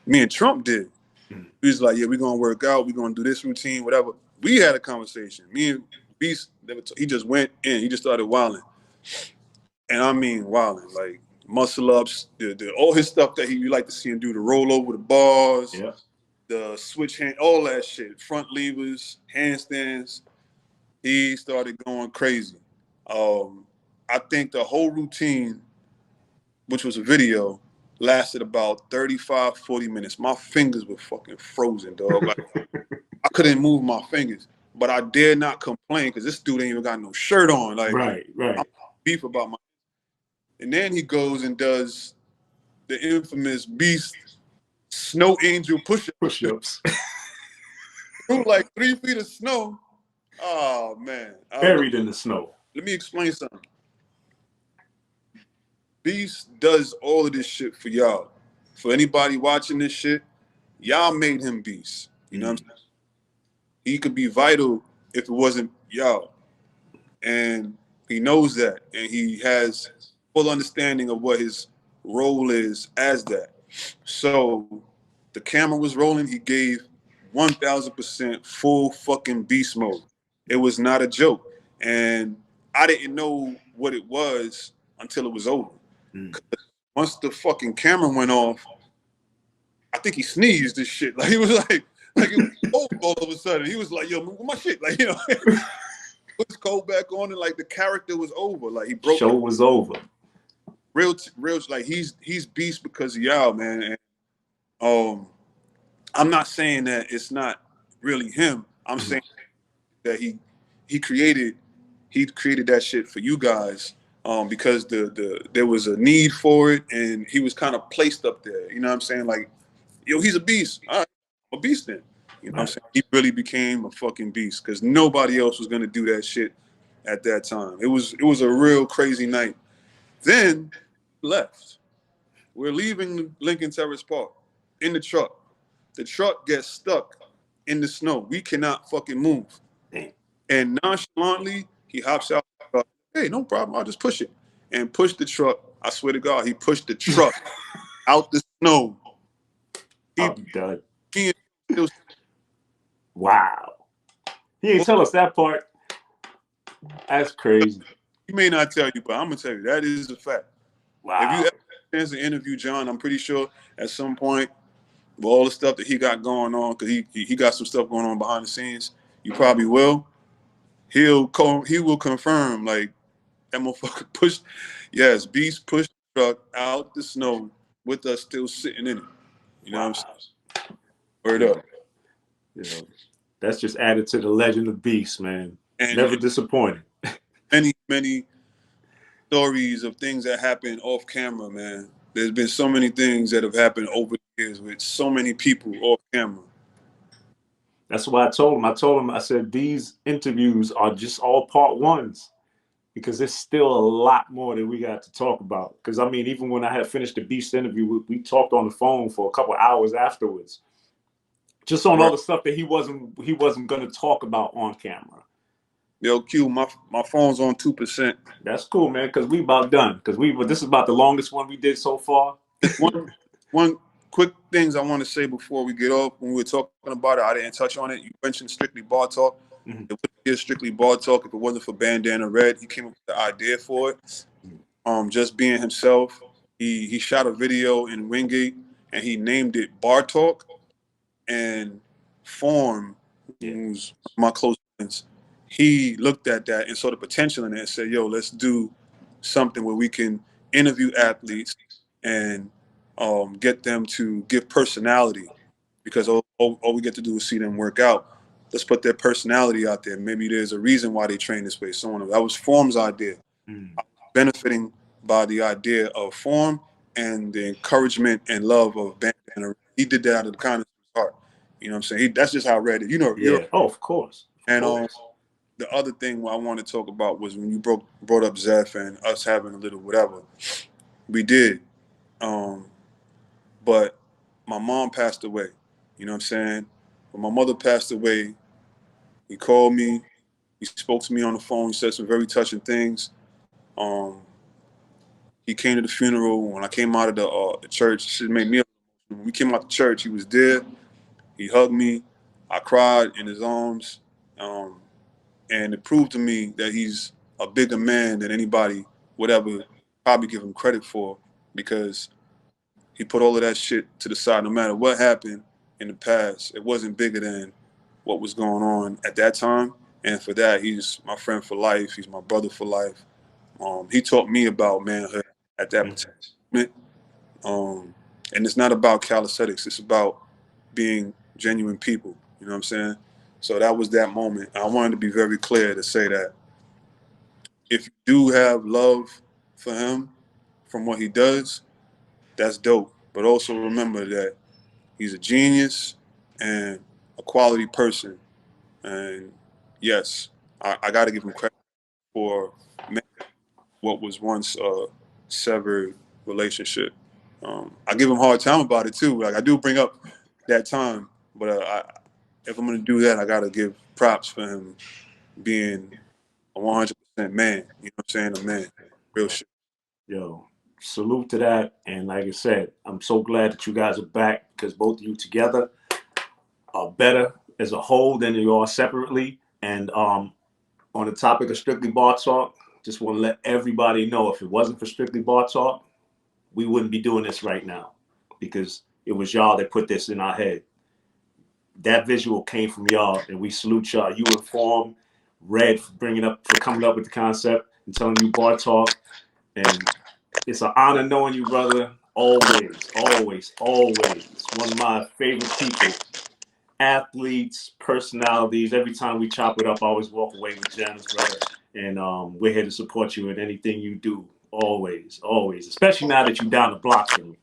Me and Trump did. He was like, yeah, we're gonna work out, we're gonna do this routine, whatever. We had a conversation. Me and Beast, he just went in, he just started wilding. And I mean wilding, like muscle ups, all his stuff that you like to see him do, the roll over the bars, Yeah. the switch hand, all that shit, front levers, handstands. He started going crazy. I think the whole routine, which was a video, lasted about 35, 40 minutes. My fingers were fucking frozen, dog. Like I couldn't move my fingers, but I dare not complain because this dude ain't even got no shirt on. Like Right. I'm beef about my. And then he goes and does the infamous Beast Snow Angel push-up Push-ups. through like 3 feet of snow. Oh man, Buried in the snow. let me explain something. Beast does all of this shit for y'all. For anybody watching this shit, y'all made him Beast. You know what I'm saying? He could be vital if it wasn't y'all. And he knows that. And he has full understanding of what his role is as that. So the camera was rolling. He gave 1,000% full fucking beast mode. It was not a joke. And I didn't know what it was until it was over. Once the fucking camera went off, I think he sneezed and shit. Like he was like it was cold all of a sudden. He was like, yo, move my shit. Like, you know, put his coat back on and like the character was over. Like he broke. Show was over. Real, like he's Beast because of y'all, man. And I'm not saying that it's not really him. I'm saying that he created that shit for you guys because there was a need for it and he was kind of placed up there. You know what I'm saying? Like, yo, he's a beast. All right, I'm a beast then. You know what I'm saying? He really became a fucking beast because nobody else was gonna do that shit at that time. It was a real crazy night. Then left. We're leaving Lincoln Terrace Park in the truck. The truck gets stuck in the snow. We cannot fucking move. Damn. And nonchalantly, he hops out. Hey, no problem. I'll just push it. And push the truck. I swear to God, he pushed the truck out the snow. I'm done. He still, Wow. He didn't tell us that part. That's crazy. he may not tell you, but I'm gonna tell you that is a fact. Wow. If you ever had a chance to interview John, I'm pretty sure at some point, with all the stuff that he got going on, because he got some stuff going on behind the scenes, you probably will. He will confirm like that motherfucker pushed. Yes, Beast pushed the truck out the snow with us still sitting in it. You know what I'm saying? Word up. You know, that's just added to the legend of Beast, man. And never disappointed. Many stories of things that happen off camera, man. There's been so many things that have happened over the years with so many people off camera. That's why I told him, I said, these interviews are just all part ones because there's still a lot more that we got to talk about. Because, I mean, even when I had finished the Beast interview, we talked on the phone for a couple of hours afterwards. Just on all the stuff that he wasn't going to talk about on camera. Yo, Q, my phone's on 2%. That's cool, man, because we about done. Because this is about the longest one we did so far. One quick things I want to say before we get off. When we were talking about it, I didn't touch on it. You mentioned Strictly Bar Talk. It wouldn't be a Strictly Bar Talk if it wasn't for Bandana Red. He came up with the idea for it. Just being himself. He shot a video in Wingate and he named it Bar Talk. And Form, who's my close friends, he looked at that and saw the potential in it and said, yo, let's do something where we can interview athletes and get them to give personality because all we get to do is see them work out. Let's put their personality out there. Maybe there's a reason why they train this way. So on. That was Form's idea. Benefiting by the idea of Form and the encouragement and love of Bandana. He did that out of the kindness of his heart. You know what I'm saying? That's just how I read it. You know, Yeah. Oh, of course. and the other thing I want to talk about was when you brought up Zeph and us having a little whatever. We did. But my mom passed away. You know what I'm saying? When my mother passed away, he called me. He spoke to me on the phone. He said some very touching things. Um, he came to the funeral. When I came out of the church, it made me. When we came out the church, he was there. He hugged me. I cried in his arms, and it proved to me that he's a bigger man than anybody would ever probably give him credit for, because he put all of that shit to the side. No matter what happened in the past, it wasn't bigger than what was going on at that time. And for that, he's my friend for life. He's my brother for life. He taught me about manhood at that particular moment. And it's not about calisthenics. It's about being genuine people. You know what I'm saying? So that was that moment. I wanted to be very clear to say that if you do have love for him from what he does, that's dope. But also remember that he's a genius and a quality person. And yes, I got to give him credit for what was once a severed relationship. I give him a hard time about it too. Like, I do bring up that time, but if I'm gonna do that, I gotta give props for him being a 100% man. You know what I'm saying? A man, real shit. Yo, salute to that. And like I said, I'm so glad that you guys are back, because both of you together are better as a whole than you are separately. And on the topic of Strictly Bar Talk, just want to let everybody know, if it wasn't for Strictly Bar Talk, we wouldn't be doing this right now, because it was y'all that put this in our head. That visual came from y'all, and we salute y'all. You informed Red for coming up with the concept and telling you Bar Talk. And it's an honor knowing you, brother. Always, always, always. One of my favorite people. Athletes, personalities. Every time we chop it up, I always walk away with gems, brother. And we're here to support you in anything you do. Always, always. Especially now that you're down the block from me.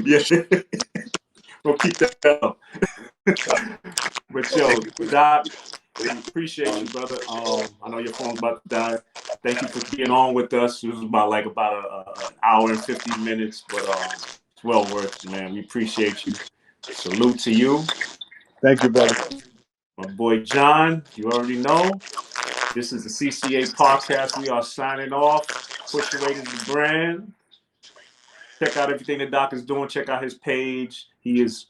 Yeah. We'll keep that up. But yo, Doc, we appreciate you, brother. I know your phone's about to die. Thank you for being on with us. This was about an hour and 50 minutes, but it's well worth it, man. We appreciate you. Salute to you. Thank you, brother. My boy John, you already know. This is the CCA podcast. We are signing off. Push Away is the brand. Check out everything the Doc is doing. Check out his page. He is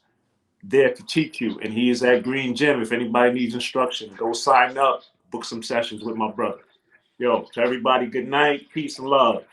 there to teach you, and he is at Green Gym. If anybody needs instruction, go sign up, book some sessions with my brother. Yo, to everybody, good night, peace and love.